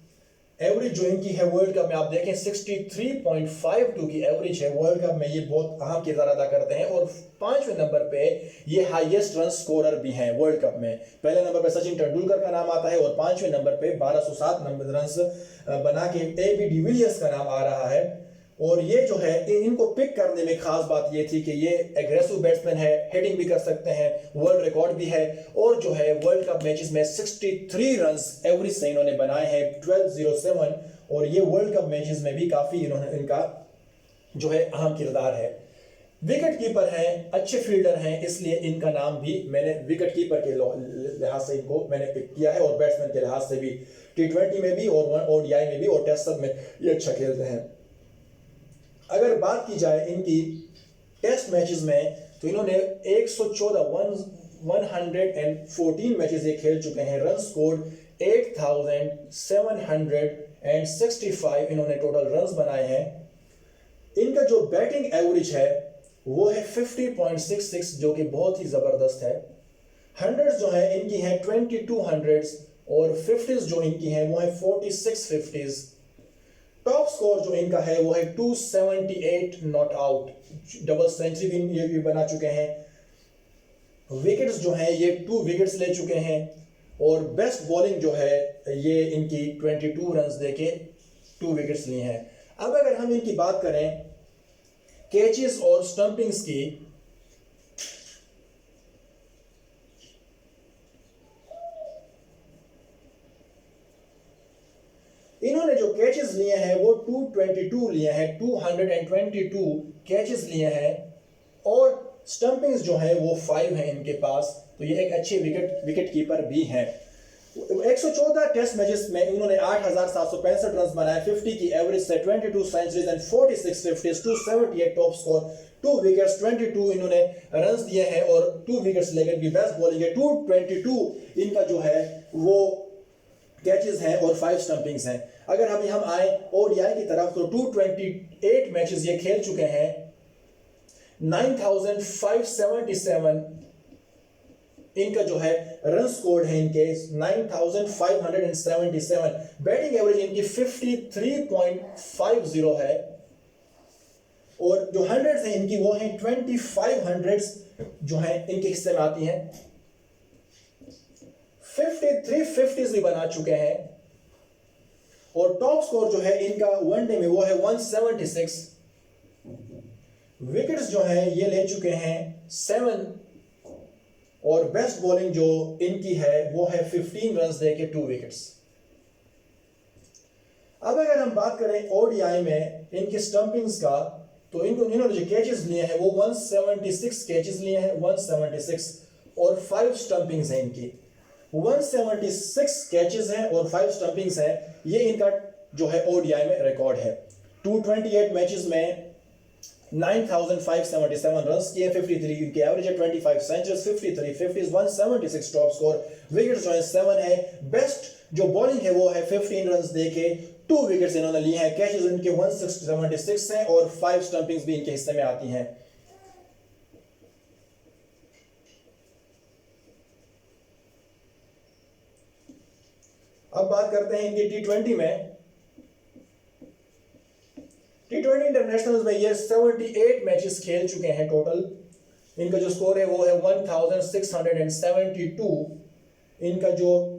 एवरेज जो इनकी है वर्ल्ड कप में आप देखें 63.52 की एवरेज है वर्ल्ड कप में, ये बहुत अहम किरदार अदा करते हैं। और 5वें नंबर पे ये हाईएस्ट रन स्कोरर भी हैं वर्ल्ड कप में। पहले नंबर पे सचिन तेंदुलकर का नाम आता है, और 5वें नंबर पे 1207 नंबर रन बना के एबी डिविलियर्स का नाम आ रहा है। और ये जो है इनको पिक करने में खास बात ये थी कि ये एग्रेसिव बैट्समैन है, हिटिंग भी कर सकते हैं, वर्ल्ड रिकॉर्ड भी है, और जो है वर्ल्ड कप मैचेस में 63 रन्स एवरेज से इन्होंने बनाए हैं 1207। और ये वर्ल्ड कप मैचेस में भी काफ़ी इनका जो है अहम किरदार है। विकेट कीपर हैं, अच्छे फील्डर हैं, इसलिए इनका नाम भी मैंने विकेट कीपर के लिहाज से इनको मैंने पिक किया है, और बैट्समैन के लिहाज से भी, T20 में भी और ODI में भी और टेस्ट सब में ये अच्छा खेलते हैं। अगर बात की जाए इनकी टेस्ट मैचेस में, तो इन्होंने 114 मैचेस ये खेल चुके हैं। रन स्कोर 8765 इन्होंने टोटल रन्स बनाए हैं। इनका जो बैटिंग एवरेज है वो है 50.66, जो कि बहुत ही ज़बरदस्त है। हंड्रेड्स जो है इनकी हैं 22 हंड्रेड्स, और 50s जो इनकी हैं वो है 46 50s। टॉप स्कोर जो इनका है वो है 278 नॉट आउट, डबल सेंचुरी भी ये भी बना चुके हैं। विकेट्स जो हैं ये 2 विकेट्स ले चुके हैं, और बेस्ट बॉलिंग जो है ये इनकी 22 रन्स देके 2 विकेट्स लिए हैं। अब अगर हम इनकी बात करें कैचेस और स्टंपिंग्स की, इन्होंने जो कैचेस लिए हैं वो 222 लिए हैं, 222 कैचेस लिए हैं, और स्टंपिंग्स जो है वो 5 हैं इनके पास। तो ये एक अच्छे विकेट कीपर भी हैं। 114 टेस्ट मैचेस में इन्होंने 8765 रन बनाए, 50 की एवरेज से, 22 centuries and 46 50s, 278 top score, 2 wickets, 22 इन्होंने रन्स दिए हैं, और 2 विकेट्स लेकर भी बेस्ट बॉलिंग है। 222 इनका जो है वो कैचेस हैं और 5 स्टंपिंग्स हैं। अगर अभी हम आए ODI की तरफ, तो 228 मैचेस ये खेल चुके हैं, 9577 इनका जो है रन स्कोर है इनके 9577। बैटिंग एवरेज इनकी 53.50 है, और जो हंड्रेड्स हैं इनकी वो हैं 25 हंड्रेड्स जो हैं इनके हिस्से में आती हैं। 53 50s भी बना चुके हैं, और टॉप स्कोर जो है इनका वनडे में वो है 176। विकेट्स जो है ये ले चुके हैं 7 और बेस्ट बॉलिंग जो इनकी है वो है 15 रन देके 2 विकेट्स। अब अगर हम बात करें ओडीआई में इनकी स्टंपिंग्स का, तो इन्होंने जो कैचेस लिए हैं वो 176 कैचेस लिए हैं, 176 और 5 स्टंपिंग्स हैं इनकी। 176 कैचेस हैं और 5 स्टंपिंग्स हैं, ये इनका जो है ओडीआई में रिकॉर्ड है। 228 मैचेस में 9577 रन किए, 53 इनके एवरेज है, 25 centuries, 53 50s, 176 top score, wickets जो है 7 है। बेस्ट जो बॉलिंग है वो है 15 रन देके 2 विकेट्स इन्होंने लिए हैं। कैचेस इनके 176 हैं और 5 स्टंपिंग्स भी इनके हिस्से में आती हैं। अब बात करते हैं इनके टी20 में। टी20 इंटरनेशनल में ये 78 मैचेस खेल चुके हैं टोटल। इनका जो स्कोर है वो है 1672। इनका जो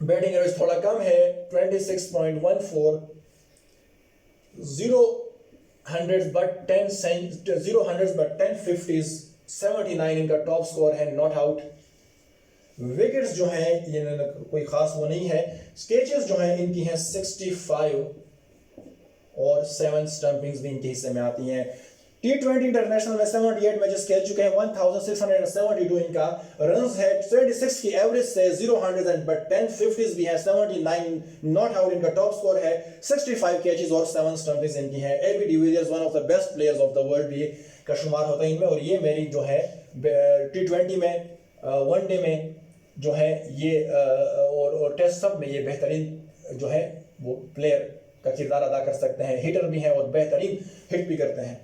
बैटिंग एवरेज थोड़ा कम है, 26.14, 0 hundreds but 10 50s, 79 इनका टॉप स्कोर है, नॉट आउट। विकेट्स जो हैं ये कोई खास वो नहीं है। कैचेस जो हैं इनकी हैं 65 और 7 स्टंपिंग्स भी इनके हिस्से में आती हैं। टी20 इंटरनेशनल में 78 मैचेस खेल चुके हैं, 1672 इनका रन्स है, 26 की एवरेज से 0 hundreds but 10 50s भी है, 79 नॉट आउट इनका टॉप स्कोर है, 65 कैचेस और 7 स्टंपिंग्स इनकी हैं। AB de Villiers one of the best players of the world भी का शुमार होता है इनमें। और ये मेरी जो है टी20 में, वनडे में जो है ये और टेस्ट सब में ये बेहतरीन जो है वो प्लेयर का किरदार अदा कर सकते हैं। हिटर भी हैं और बेहतरीन हिट भी करते हैं।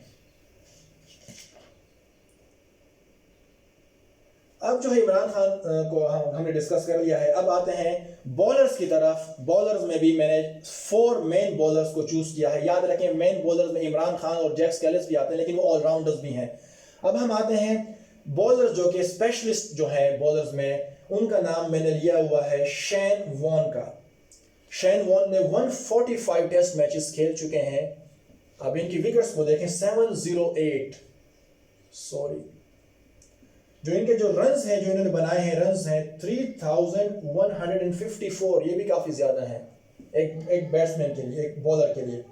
अब जो है इमरान खान को हमने डिस्कस कर लिया है। अब आते हैं बॉलर्स की तरफ। बॉलर्स में भी मैंने 4 मेन बॉलर्स को चूज किया है। याद रखें मेन बॉलर्स में इमरान खान और जैक्स कैलिस भी आते हैं, लेकिन वो ऑलराउंडर्स भी हैं। अब हम आते हैं बॉलर्स जो कि स्पेशलिस्ट जो है बॉलर्स में, उनका नाम मैंने लिया हुआ है शेन वॉन का। शेन वॉन ने 145 टेस्ट मैचेस खेल चुके हैं। अब इनकी विकेट्स को देखें, 708, जो इनके जो रन्स हैं जो इन्होंने बनाए हैं, रन्स हैं 3154, ये भी काफी ज्यादा है एक बैट्समैन के लिए, एक बॉलर के लिए।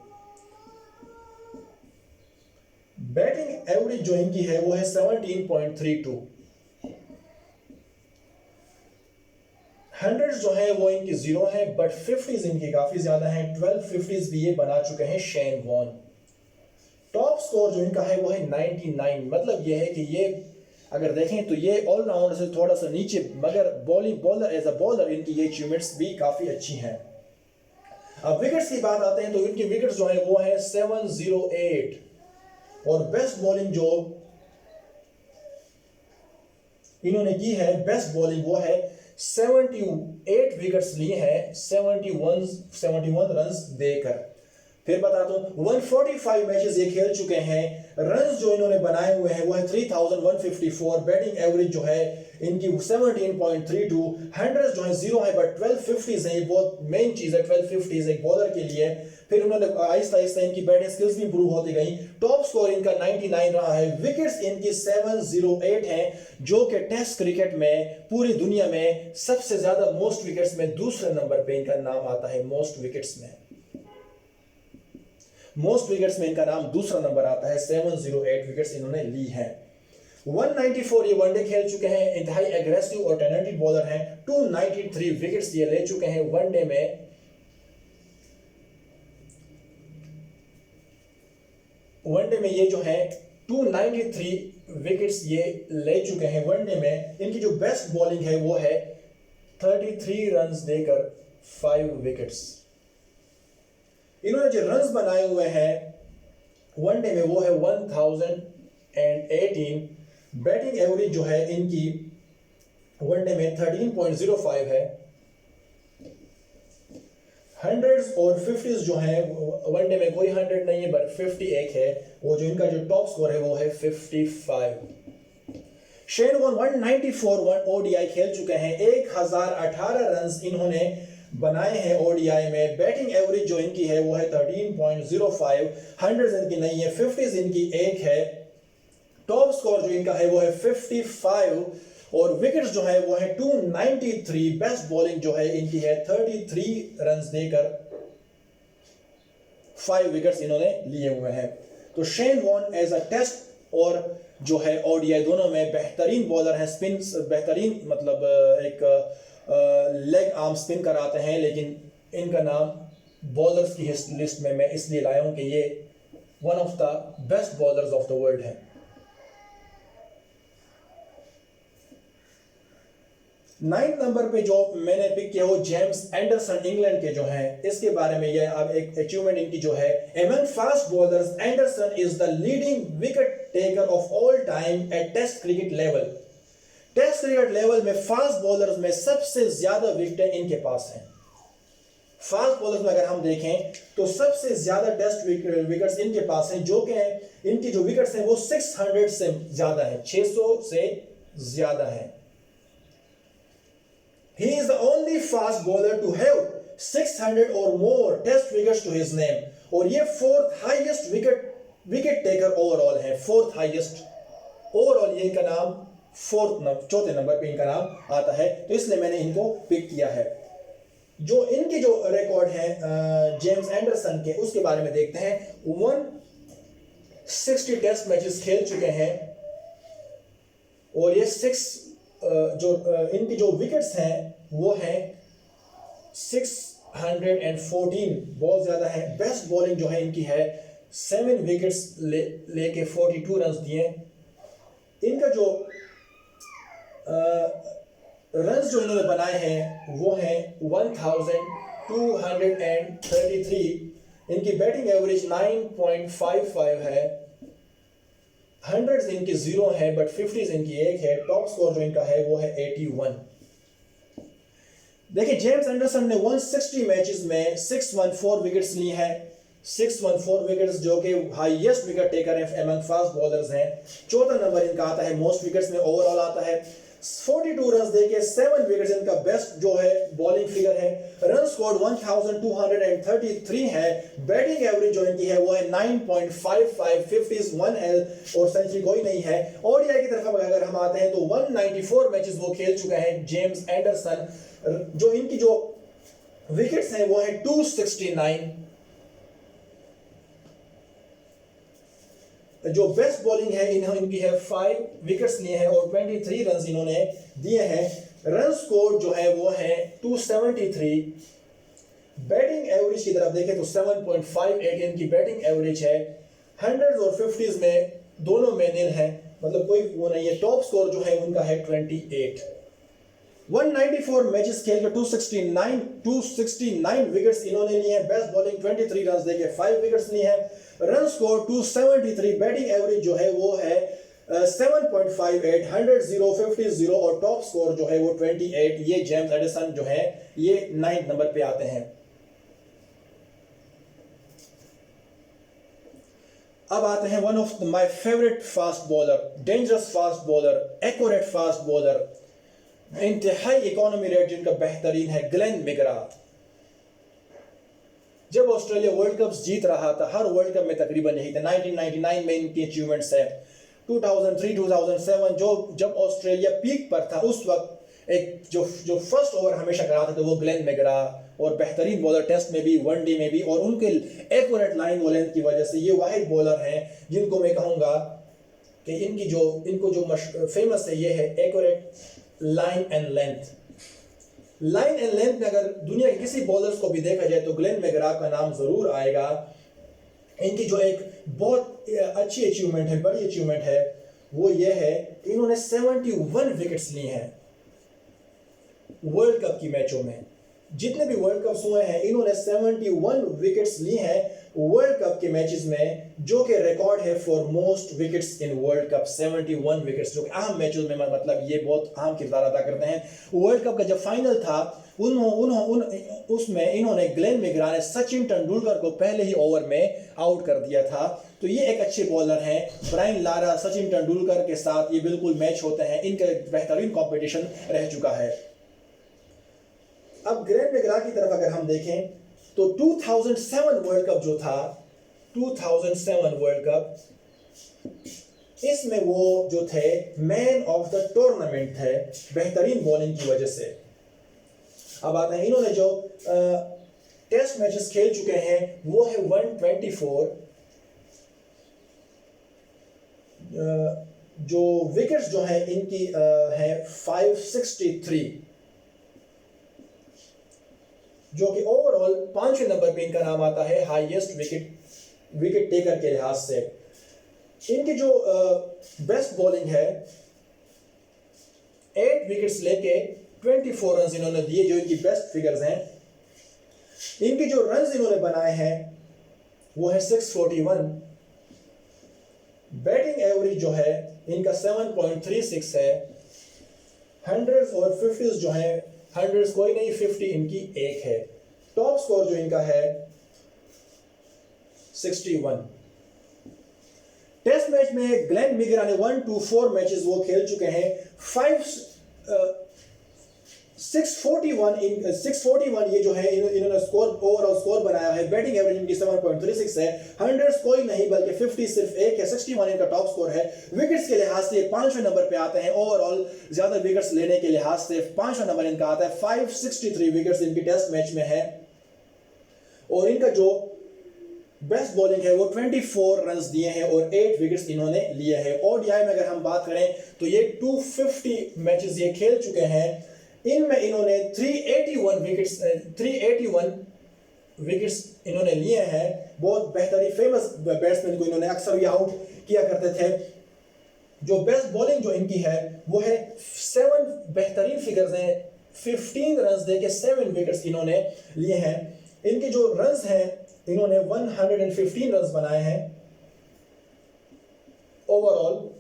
बैटिंग एवरेज जो इनकी है वो है 17.32। हंड्रेड्स जो है वो इनकी 0 है, बट 50s इनकी काफी ज्यादा है, 12 50s भी ये बना चुके हैं शेन वॉन। टॉप स्कोर जो इनका है वो है 99। मतलब ये है कि ये अगर देखें तो ये ऑलराउंडर से थोड़ा सा नीचे, मगर बॉलर एज अ बॉलर इनकी ये अचीवमेंट्स भी काफी अच्छी हैं। अब विकेट्स की बात आते हैं तो इनकी विकेट्स जो है वो है 708 और बेस्ट बॉलिंग जो इन्होंने की है, बेस्ट बॉलिंग वो है 78 विकेट्स लिए हैं 71 रन्स देकर। फिर बता दूं 145 मैचेस ये खेल चुके हैं। रन्स जो इन्होंने बनाए हुए हैं वो है 3154। बैटिंग एवरेज जो है इनकी 17.32। हंड्रेड्स जो है 0 है, बट 12 50s है, ये बहुत मेन चीज है 12 50s एक बॉलर के लिए। फिर उन्होंने आहिस्ता आहिस्ता इनकी बैटिंग स्किल्स भी इंप्रूव होती गई। टॉप स्कोर इनका 99 रहा है। विकेट्स इनकी 708 हैं, जो कि टेस्ट क्रिकेट में पूरी दुनिया में सबसे ज्यादा मोस्ट विकेट्स में दूसरे नंबर पे इनका नाम आता है। मोस्ट विकेट्स में इनका नाम दूसरा नंबर आता है। 708 विकेट्स इन्होंने ली हैं। 194 ये वनडे खेल चुके हैं, इंतहाई एग्रेसिव और टैलेंटेड बॉलर हैं। 293 विकेट्स ये ले चुके हैं वनडे में। ये जो है 293 विकेट्स ये ले चुके हैं वनडे में। इनकी जो बेस्ट बॉलिंग है वो है 33 रन्स देकर 5 विकेट्स। इन्होंने जो रन्स बनाए हुए हैं वनडे में वो है 1018। बैटिंग एवरेज जो है इनकी वनडे में 13.05 है। हंड्रेड्स और 50s जो है वनडे में कोई 100 नहीं है, बट 51 है। वो जो इनका जो टॉप स्कोर है वो है 55। शेन वॉन 194 ओडीआई खेल चुके हैं। 1018 रन्स इन्होंने बनाए हैं ओडीआई में। बैटिंग एवरेज जो इनकी है वो है 13.05, हंड्रेड्स इनकी नहीं है, 50s इनकी एक है, टॉप स्कोर जो इनका है वो है 55 और विकेट्स जो है वो है 293। बेस्ट बॉलिंग जो है इनकी है 33 रन देकर 5 विकेट्स इन्होंने लिए हुए हैं। तो Shane Warne as a test और जो है ओडीआई दोनों में बेहतरीन बॉलर हैं, स्पिन बेहतरीन मतलब एक लेग आर्म स्पिन कराते हैं, लेकिन इनका नाम बॉलर्स की लिस्ट में मैं इसलिए लाया हूं कि ये one of the best bowlers of the world है। 9th नंबर पे जो मैंने पिक किया वो जेम्स एंडरसन इंग्लैंड के जो हैं, इसके बारे में ये अब एक अचीवमेंट इनकी जो है, among fast bowlers Anderson is the leading wicket taker of all time at test cricket level. Test cricket level में फास्ट बॉलर्स में सबसे ज्यादा विकेटें इनके पास हैं। फास्ट बॉलर्स में अगर हम देखें तो सबसे ज्यादा टेस्ट विकेट्स इनके पास हैं, जो कि इनकी जो विकेट्स हैं वो 600 से ज्यादा है, 600 से ज्यादा है। He is the only fast bowler to have 600 or more test wickets to his name, और ये 4th highest wicket taker overall है, 4th हाईएस्ट ओवरऑल। ये इनका नाम चौथे नंबर पे इनका नाम आता है, तो इसलिए मैंने इनको पिक किया है। जो इनके जो रिकॉर्ड है जेम्स एंडरसन के, उसके बारे में देखते हैं। 160 टेस्ट मैचेस खेल चुके हैं और ये इनकी जो विकेट्स हैं वो हैं 614, बहुत ज्यादा है। बेस्ट बॉलिंग जो है इनकी है 7 विकेट्स लेके 42 रन दिए। इनका जो रन्स जो इन्होंने बनाए हैं वो हैं 1233। इनकी बैटिंग एवरेज 9.55 है, हंड्रेड्स इनकी 0 है बट 50s इनकी एक है। टॉप स्कोर जो इनका है वो है 81। देखिए जेम्स एंडरसन ने 160 मैचेस में 614 विकेट्स ली हैं, 614 विकेट्स जो कि हाईएस्ट विकेट टेकर हैं अमंग फास्ट बॉलर्स हैं। चौथा नंबर इनका आता है मोस्ट विकेट्स में, ओवरऑल आता है। 42 रन देके 7 विकेट्स इनका बेस्ट जो है बॉलिंग फिगर है। रन स्कोर 1233 है। बैटिंग एवरेज जो इनकी है वो है 9.55, 50s 1L और सेंचुरी कोई नहीं है। ओडीआई की तरफ अगर हम आते हैं तो 194 मैचेस वो खेल चुके हैं जेम्स एंडरसन। जो इनकी जो विकेट्स हैं वो है 269। जो बेस्ट बॉलिंग है इनकी है 5 विकेट्स लिए हैं और 23 रन इन्होंने दिए हैं। रन स्कोर जो है वो है 273। बैटिंग एवरेज की तरफ देखें तो 7.58 इनकी बैटिंग एवरेज है। हंड्रेड्स और 50s में दोनों में नील है, मतलब कोई वो नहीं है। टॉप स्कोर जो है उनका है 28। 194 मैचेस खेल के 269 विकेट्स इन्होंने लिए हैं। बेस्ट बॉलिंग 23 रन देके 5 विकेट्स लिए हैं। Run score 273। बैटिंग एवरेज जो है वो है 7.58, 100 0, 50 0 और टॉप स्कोर जो है वो 28। ये जेम्स एंडरसन जो है ये 9th नंबर पे आते हैं। अब आते हैं one of my favourite fast bowler, dangerous fast bowler, accurate fast bowler, इंतहाई इकोनॉमी रेट जिनका बेहतरीन है, ग्लेन मैकग्रा। जब ऑस्ट्रेलिया वर्ल्ड कप जीत रहा था, हर वर्ल्ड कप में तकरीबन यही था। 1999 में इनकी अचीवमेंट्स है। 2003, 2007 जब ऑस्ट्रेलिया पीक पर था, उस वक्त एक जो फर्स्ट ओवर हमेशा कराते थे वो ग्लेन मैकग्रा, और बेहतरीन बॉलर टेस्ट में भी, वनडे में भी, और उनके एक्यूरेट लाइन व लेंथ की वजह से ये वाहिद बॉलर हैं जिनको मैं कहूँगा कि इनको जो फेमस है ये है accurate line and length. Line and length में अगर दुनिया के किसी बॉलर्स को भी देखा जाए तो ग्लेन मैकग्रा का नाम जरूर आएगा। इनकी जो एक बहुत अच्छी अचीवमेंट है, बड़ी अचीवमेंट है, वो ये है कि इन्होंने 71 विकेट्स लिए हैं वर्ल्ड कप की मैचों में। जितने भी वर्ल्ड कप्स हुए हैं इन्होंने 71 विकेट्स ली हैं वर्ल्ड कप के मैचेस में, जो कि रिकॉर्ड है for most wickets in world cup. 71 wickets जो कि अहम मैचों में, मतलब ये बहुत अहम किरदार अदा करते हैं। वर्ल्ड कप का जब फाइनल था उसमें इन्होंने ग्लेन मैकग्रा ने सचिन तेंदुलकर को पहले ही ओवर में आउट कर दिया था। तो ये एक अच्छे बॉलर हैं। ब्रायन लारा, सचिन तेंदुलकर के साथ ये बिल्कुल मैच होते हैं, इनका बेहतरीन कॉम्पिटिशन रह चुका है। अब ग्रैंड मैकग्रा की तरफ अगर हम देखें तो 2007 वर्ल्ड कप जो था, 2007 वर्ल्ड कप, इसमें वो जो थे मैन ऑफ द टूर्नामेंट थे बेहतरीन बॉलिंग की वजह से। अब आते हैं, इन्होंने जो टेस्ट मैचेस खेल चुके हैं वो है 124, जो विकेट्स जो है इनकी है 563, जो कि ओवरऑल 5वें नंबर पे इनका नाम आता है हाईएस्ट विकेट टेकर के लिहाज से। इनकी जो बेस्ट बॉलिंग है, 8 विकेट्स लेके 24 रन इन्होंने दिए, जो इनकी बेस्ट फिगर्स हैं। इनके जो रन इन्होंने बनाए हैं वो है 641। बैटिंग एवरेज जो है इनका 7.36 है। हंड्रेड्स और 50s जो है, हंड्रेड्स कोई नहीं, 50 इनकी एक है। टॉप स्कोर जो इनका है 61। टेस्ट मैच में ग्लेन मैकग्रा ने 124 मैचेस वो खेल चुके हैं। 641 ये जो है इन्होंने स्कोर, ओवरऑल स्कोर बनाया है। बैटिंग एवरेज इनकी 7.36 है। हंड्रेड्स कोई नहीं बल्कि 50 सिर्फ एक है। 61 इनका टॉप स्कोर है। विकेट्स के लिहाज से 5वें नंबर पे आते हैं। ओवरऑल ज्यादा विकेट्स लेने के लिहाज से 5वां नंबर इनका आता है। 563 विकेट्स इनकी टेस्ट मैच में है। और इनका जो बेस्ट बॉलिंग है वो 24 रन्स दिए हैं और 8 विकेट्स इन्होंने लिए हैं। ओडीआई में अगर हम बात करें तो ये 250 मैचेस ये खेल चुके हैं। इनमें इन्होंने 381 विकेट्स इन्होंने लिए हैं। बहुत बेहतरीन फेमस बैट्समैन को इन्होंने अक्सर ये आउट किया करते थे। जो बेस्ट बॉलिंग जो इनकी है वो है 7 बेहतरीन फिगर्स हैं। 15 रन्स देके 7 विकेट्स इन्होंने लिए हैं। इनके जो रन्स हैं इन्होंने 115 रन्स बनाए हैं। ओवरऑल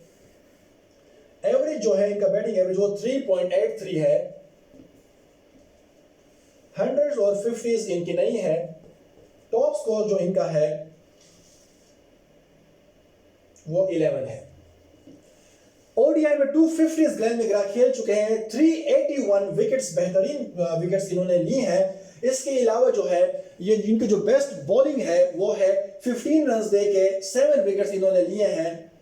एवरेज जो है इनका, बैटिंग एवरेज वो 3.83 है। हंड्रेड्स और 50s इनकी नहीं है। टॉप स्कोर जो इनका है वो 11 है। ओडीआई में 250 ग्लेन मैकग्रा खेल चुके हैं। 381 विकेट्स, बेहतरीन विकेट्स इन्होंने ली हैं। इसके अलावा जो है ये इनकी जो बेस्ट बॉलिंग है वो है 15 रन्स देके 7 विकेट्स इन्होंने लिए हैं।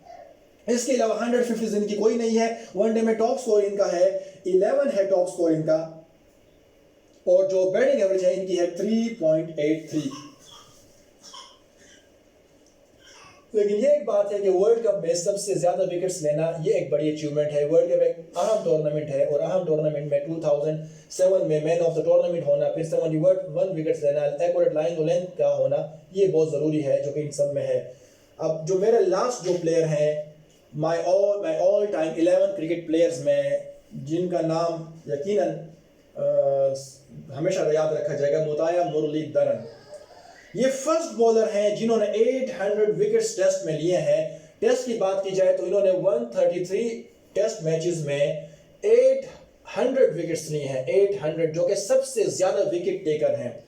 इसके अलावा 150 इनकी कोई नहीं है। वनडे में टॉप स्कोर इनका है 11 है टॉप स्कोर इनका। और जो बैटिंग एवरेज है इनकी है 3.83। लेकिन ये एक बात है कि वर्ल्ड कप में सबसे ज्यादा विकेट्स लेना ये एक बड़ी अचीवमेंट है। वर्ल्ड कप एक अहम टूर्नामेंट है और अहम टूर्नामेंट में 2007 में मैन ऑफ द टूर्नामेंट होना, फिर 71 विकेट्स लेना, एक्यूरेट लाइन और लेंथ का होना, ये बहुत जरूरी है, जो कि इन सब में है। अब जो मेरे लास्ट जो प्लेयर हैं, my all time 11 cricket players में, जिनका नाम यकीनन हमेशा याद रखा जाएगा, मुताया मुरलीधरन। ये फर्स्ट बॉलर हैं जिन्होंने 800 विकेट्स टेस्ट में लिए हैं। टेस्ट की बात की जाए तो इन्होंने 133 टेस्ट मैचेस में 800 विकेट्स लिए हैं। 800, जो कि सबसे ज्यादा विकेट टेकर हैं।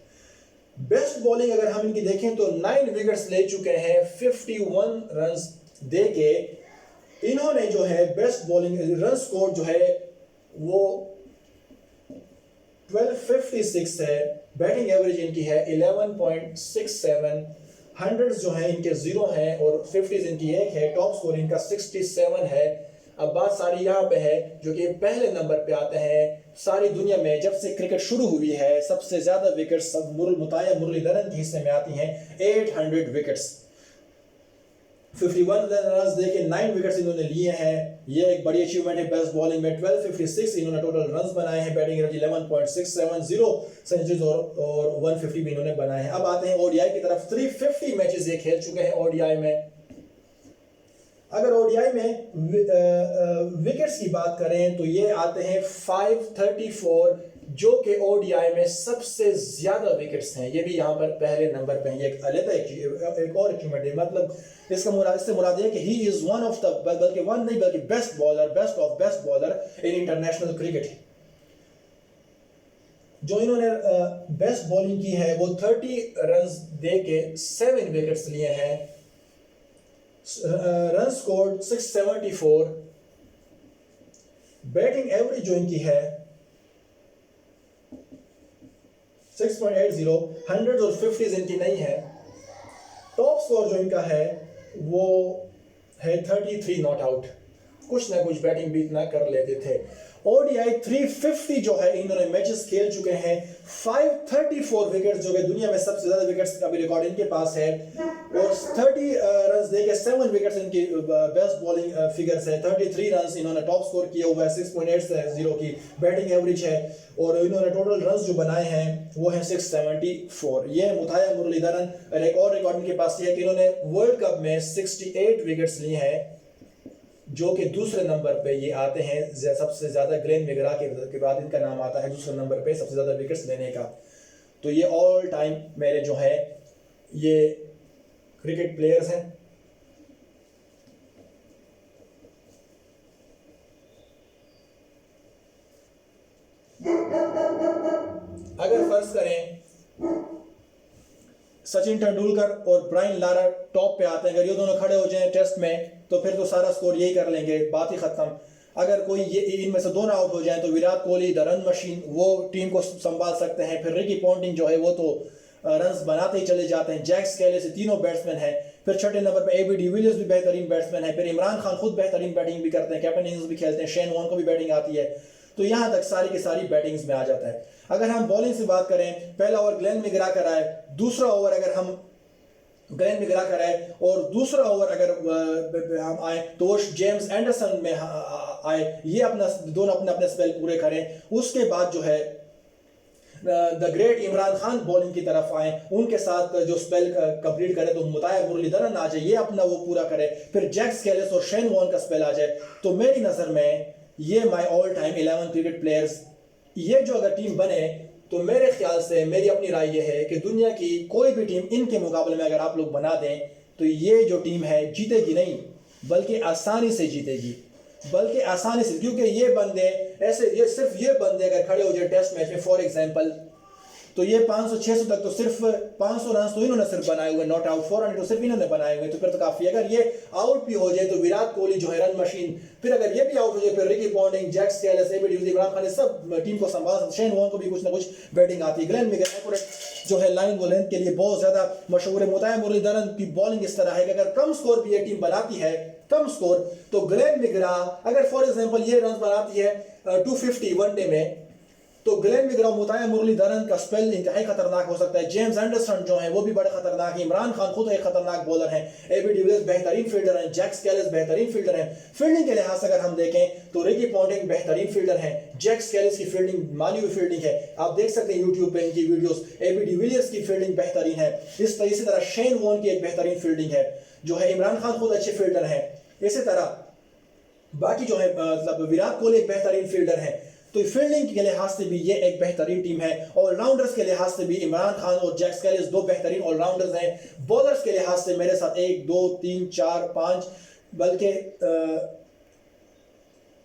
बेस्ट बॉलिंग अगर हम इनकी देखें तो 9 विकेट्स ले चुके हैं 51 रन्स देके। इन्होंने जो है बेस्ट बॉलिंग रन स्कोर जो है वो 1256 है। बैटिंग एवरेज इनकी है 11.67। हंड्रेड्स जो है इनके 0 है और 50s इनकी 1 है। टॉप स्कोर इनका 67 है। अब बात सारी यहाँ पे है, जो कि पहले नंबर पे आते हैं। सारी दुनिया में जब से क्रिकेट शुरू हुई है सबसे ज्यादा विकेट सब मुताया मुरलीधरन के हिस्से में आती हैं, 800 विकेट्स। 51 रन्स देके 9 विकेट्स इन्होंने लिए हैं। ये एक बड़ी अचीवमेंट है बेस्ट बॉलिंग में। 1256 इन्होंने टोटल रन्स बनाए हैं। बैटिंग एवरेज 11.67, 0 सेंचुरीज और 150 भी इन्होंने बनाए हैं। अब आते हैं ओडीआई की तरफ। 350 मैचेस ये खेल चुके हैं ओडीआई में। अगर ओडीआई में विकेट्स की बात करें तो ये आते हैं 534, जो कि ओडीआई में सबसे ज्यादा विकेट्स हैं। ये भी यहाँ पर पहले नंबर पे हैं। ये एक अलग एक और अचीवमेंट है। मतलब इससे मुराद है कि he is one of the, बल्कि वन नहीं बल्कि best bowler, best of best bowler in international cricket. जो इन्होंने बेस्ट बॉलिंग की है वो 30 रन्स देके 7 विकेट्स लिए हैं। Run score 674। बैटिंग एवरेज जो इनकी है 6.80, 100 और 50 इनकी नहीं है। टॉप स्कोर जो इनका है वो है 33 नॉट आउट, कुछ ना कुछ बैटिंग भी इतना कर लेते थे। ओडीआई 350 जो है इन्होंने मैचेस खेल चुके हैं, 534 विकेट्स जो कि दुनिया में सबसे ज्यादा विकेट्स का भी रिकॉर्ड इनके पास है, और 30 रन्स देके 7 विकेट्स इनकी बेस्ट बॉलिंग फिगर्स है। 33 रन्स इन्होंने टॉप स्कोर किया हुआ है, 6.80 की बैटिंग एवरेज है, और इन्होंने टोटल रन्स जो बनाए हैं वो है 674। ये मुथाया मुरलीधरन एक और रिकॉर्ड इनके पास है कि इन्होंने वर्ल्ड कप में 68 विकेट्स लिए हैं, जो कि दूसरे नंबर पे ये आते हैं। सबसे ज्यादा ग्लेन मैकग्रा के बाद इनका नाम आता है दूसरे नंबर पे सबसे ज्यादा विकेट्स लेने का। तो ये ऑल टाइम मेरे जो है ये क्रिकेट प्लेयर्स हैं। अगर फर्ज करें सचिन तेंदुलकर और ब्रायन लारा टॉप पे आते हैं, अगर ये दोनों खड़े हो जाएं टेस्ट में तो फिर तो सारा स्कोर यही कर लेंगे, बात ही खत्म। अगर कोई ये इनमें से दोनों आउट हो जाएं तो Virat Kohli the run machine वो टीम को संभाल सकते हैं। फिर रिकी पॉन्टिंग जो है वो तो रन्स बनाते ही चले जाते हैं। जैक स्केलिस तीनों बैट्समैन हैं। फिर छठे नंबर पे एबी डिविलियर्स भी बेहतरीन बैट्समैन है। फिर इमरान खान खुद बेहतरीन बैटिंग भी करते हैं, कैप्टन इनिंग्स भी खेलते हैं, शेन वॉर्न को भी बैटिंग आती है। तो यहाँ तक सारी की सारी बैटिंग्स में आ जाता है। अगर हम बॉलिंग से बात करें, पहला ओवर ग्लेन मैकग्रा कराए, दूसरा ओवर अगर हम ग्लेन मैकग्रा कराए और दूसरा ओवर अगर हम आए तो वो जेम्स एंडरसन में आए, ये अपना दोनों अपने अपने स्पेल पूरे करें। उसके बाद जो है the great Imran Khan bowling की तरफ आए, उनके साथ जो स्पेल कंप्लीट करे तो मुताया मुरलीधरन आ जाए, ये अपना वो पूरा करे। फिर जैक स्केलिस और शेन वॉर्न का स्पेल आ जाए। तो मेरी नज़र में ये my all time 11 cricket players, ये जो अगर टीम बने तो मेरे ख्याल से मेरी अपनी राय ये है कि दुनिया की कोई भी टीम इनके मुकाबले में अगर आप लोग बना दें तो ये जो टीम है जीतेगी नहीं, बल्कि आसानी से जीतेगी, बल्कि आसानी से। क्योंकि ये बंदे ऐसे, ये सिर्फ ये बंदे अगर खड़े हो जाए टेस्ट मैच में फॉर एग्जांपल, तो ये 500-600 तक तो सिर्फ 500 रन तो इन्होंने सिर्फ बनाए हुए, नॉट आउट 400 तो सिर्फ इन्होंने बनाए हुए, तो फिर तो काफी। अगर ये आउट भी हो जाए तो विराट कोहली जो है रन मशीन, फिर अगर ये भी आउट हो जाए फिर Ricky Ponting, Jacques Kallis, AB de Villiers, Imran Khan, सब टीम को संभाल। शेन वॉर्न को भी कुछ ना कुछ बैटिंग आती है। ग्लेन मैकग्रा जो है लाइन व लेंथ के लिए बहुत ज्यादा मशहूर है। मुताया मुरलीधरन की बॉलिंग इस तरह है कि अगर कम स्कोर भी ये टीम बनाती है, कम स्कोर, तो ग्लेन मैकग्रा अगर फॉर एग्जांपल ये रन बनाती है 250 वनडे में, तो ग्लेन मैकग्रा, मुताया मुरलीधरन का स्पेल इंतहाई खतरनाक हो सकता है। जेम्स एंडरसन जो है वो भी बड़े खतरनाक है। इमरान खान खुद एक खतरनाक बॉलर है। एबी डिविलियर्स बेहतरीन फील्डर हैं। जैक स्केलिस बेहतरीन फील्डर हैं। फील्डिंग के लिहाज से अगर हम देखें तो रिकी पॉन्टिंग बेहतरीन फील्डर हैं। जैक स्केलिस की फील्डिंग मानी हुई फील्डिंग है, आप देख सकते हैं यूट्यूब पे इनकी वीडियोस। एबी डिविलियर्स की फील्डिंग बेहतरीन है। इसी तरह शेन वॉर्न की एक बेहतरीन फील्डिंग है जो है। इमरान खान खुद अच्छे फील्डर हैं। इसी तरह बाकी जो है मतलब विराट कोहली एक बेहतरीन फील्डर है। तो फील्डिंग के लिहाज से भी ये एक बेहतरीन टीम है। ऑलराउंडर्स के लिहाज से भी इमरान खान और जैक स्केलिस दो बेहतरीन ऑलराउंडर्स हैं। बॉलर्स के लिहाज से मेरे साथ 1 2 3 4 5 बल्कि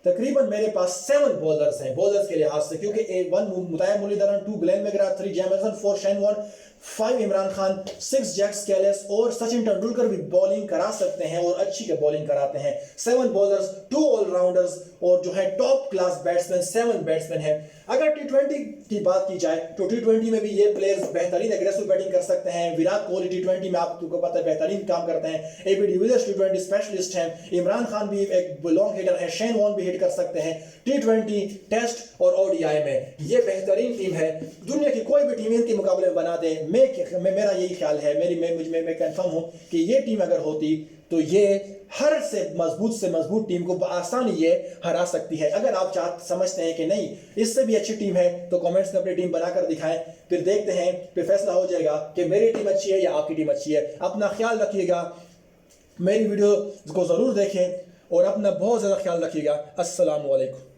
तकरीबन मेरे पास 7 बॉलर्स हैं बॉलर्स के लिहाज से, क्योंकि 1 Muttiah Muralitharan, 2 Glenn McGrath, 3 James Anderson, 4 Shane Warne, 5 Imran Khan, 6 Jacques Kallis, और सचिन तेंदुलकर भी बॉलिंग करा सकते हैं और अच्छी के बॉलिंग कराते हैं। 7 बॉलर्स, 2 ऑलराउंडर्स और जो है टॉप क्लास बैट्समैन 7 बैट्समैन हैं। अगर T20 की बात की जाए तो T20 में भी ये प्लेयर्स बेहतरीन एग्रेसिव बैटिंग कर सकते हैं। विराट कोहली T20 में आपको पता है बेहतरीन काम करते हैं। एबी डिविलियर्स T20 स्पेशलिस्ट हैं। इमरान खान भी एक लॉन्ग हिटर है। शेन वॉर्न भी हिट कर सकते हैं। T20, टेस्ट और ओडीआई में ये बेहतरीन टीम है। दुनिया की कोई भी टीम इनके मुकाबले में बना दे, मेरा यही ख्याल है, मैं कंफर्म हूं कि ये टीम अगर होती तो ये हर से मजबूत टीम को आसानी ये हरा सकती है। अगर आप समझते हैं कि नहीं इससे भी अच्छी टीम है तो कमेंट्स में अपनी टीम बनाकर दिखाएं, फिर देखते हैं, फिर फैसला हो जाएगा कि मेरी टीम अच्छी है या आपकी टीम अच्छी है। अपना ख्याल रखिएगा, मेरी वीडियो को ज़रूर देखें और अपना बहुत ज़्यादा ख्याल रखिएगा। अस्सलाम वालेकुम।